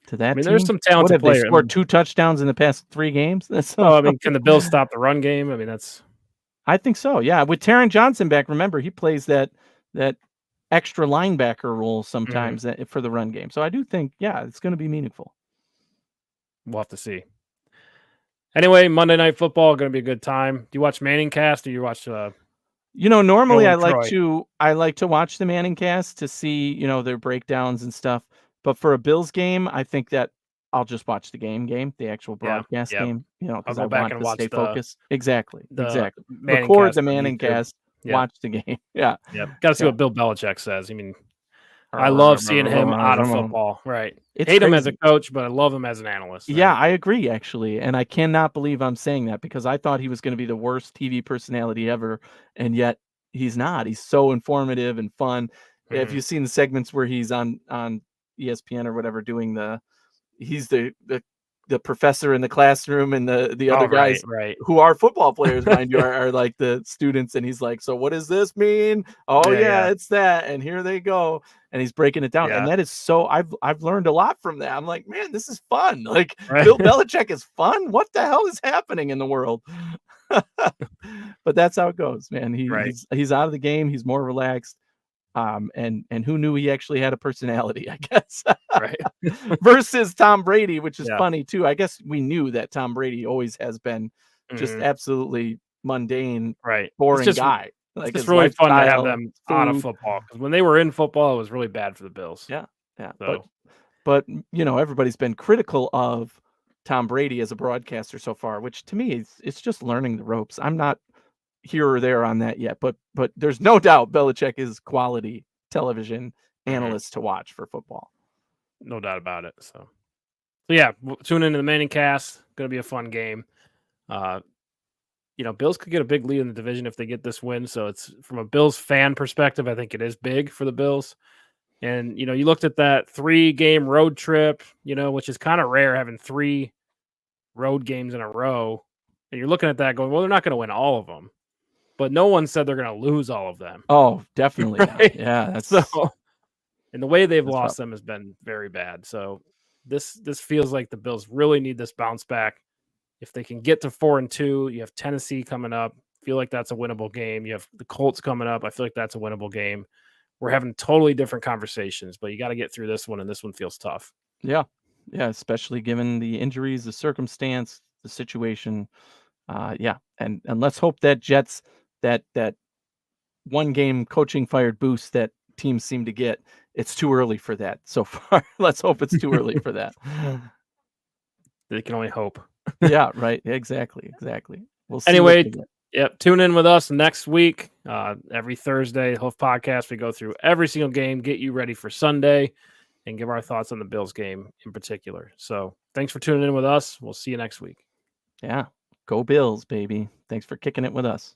To that team? There's some talented players. They scored 2 touchdowns in the past 3 games? Can the Bills stop the run game? I think so, yeah. With Taron Johnson back, remember, he plays that extra linebacker role sometimes for the run game. So I do think, yeah, it's going to be meaningful. We'll have to see. Anyway, Monday Night Football, going to be a good time. Do you watch Manning Cast or you watch Normally Go I Troy. like to watch the Manning cast to see, their breakdowns and stuff. But for a Bills game, I think that I'll just watch the the actual Yeah, broadcast yep. game, I'll because I go back want and to watch stay focused. Exactly. the Exactly. Manning Record cast the on Manning YouTube. cast, Yep, watch the game. Yeah. yep. Got to see Yeah. what Bill Belichick says. I mean, I love seeing him out of football. Right. It's Hate him as a crazy. coach, but I love him as an analyst. Yeah, Right. I agree actually, and I cannot believe I'm saying that because I thought he was gonna be the worst TV personality ever, and yet he's not. He's so informative and fun. Have Hmm. you seen the segments where he's on ESPN or whatever doing he's the professor in the classroom and the Oh, other right, guys right. who are football players, mind you, are like the students, and he's like, "So what does this mean? Oh Yeah, yeah, yeah, it's that, and here they go." And he's breaking it down, and yeah. that is so I've learned a lot from that. I'm like, "Man, this is fun." Like Right, Bill Belichick is fun. What the hell is happening in the world? But that's how it goes, man. right, He's out of the game. He's more relaxed. And who knew he actually had a personality, I guess. right. Versus Tom Brady, which is Yeah. funny too. I guess we knew that Tom Brady always has been just Hmm. absolutely mundane, Right. boring guy. It's Like just his really fun to have lifestyle, them out of food. football because when they were in football, it was really bad for the Bills. Yeah, yeah. So But everybody's been critical of Tom Brady as a broadcaster so far, which to me is it's just learning the ropes. I'm not here or there on that yet, but there's no doubt Belichick is quality television mhm, analyst to watch for football. no doubt about it. So yeah, tune into the Manning cast. Going to be a fun game. Uh, Bills could get a big lead in the division if they get this win. So it's from a Bills fan perspective, I think it is big for the Bills. And you looked at that 3-game road trip, which is kind of rare having 3 road games in a row. And you're looking at that going, well, they're not going to win all of them, but no one said they're going to lose all of them, Oh, definitely not. right? Yeah, So, and the way they've that's rough. lost them has been very bad. So this feels like the Bills really need this bounce back. If they can get to 4-2, you have Tennessee coming up. Feel like that's a winnable game. You have the Colts coming up. I feel like that's a winnable game. We're having totally different conversations, but you got to get through this one, and this one feels tough. Yeah. Yeah, especially given the injuries, the circumstance, the situation. Yeah. And let's hope that Jets that one game coaching fired boost that teams seem to get, it's too early for that so far. Let's hope it's too early for that. They can only hope. Yeah, right. Exactly. Exactly. We'll see what Anyway, they get. yep. Tune in with us next week. Every Thursday, Hoof Podcast, we go through every single game, get you ready for Sunday, and give our thoughts on the Bills game in particular. So thanks for tuning in with us. We'll see you next week. Yeah. Go Bills, baby. Thanks for kicking it with us.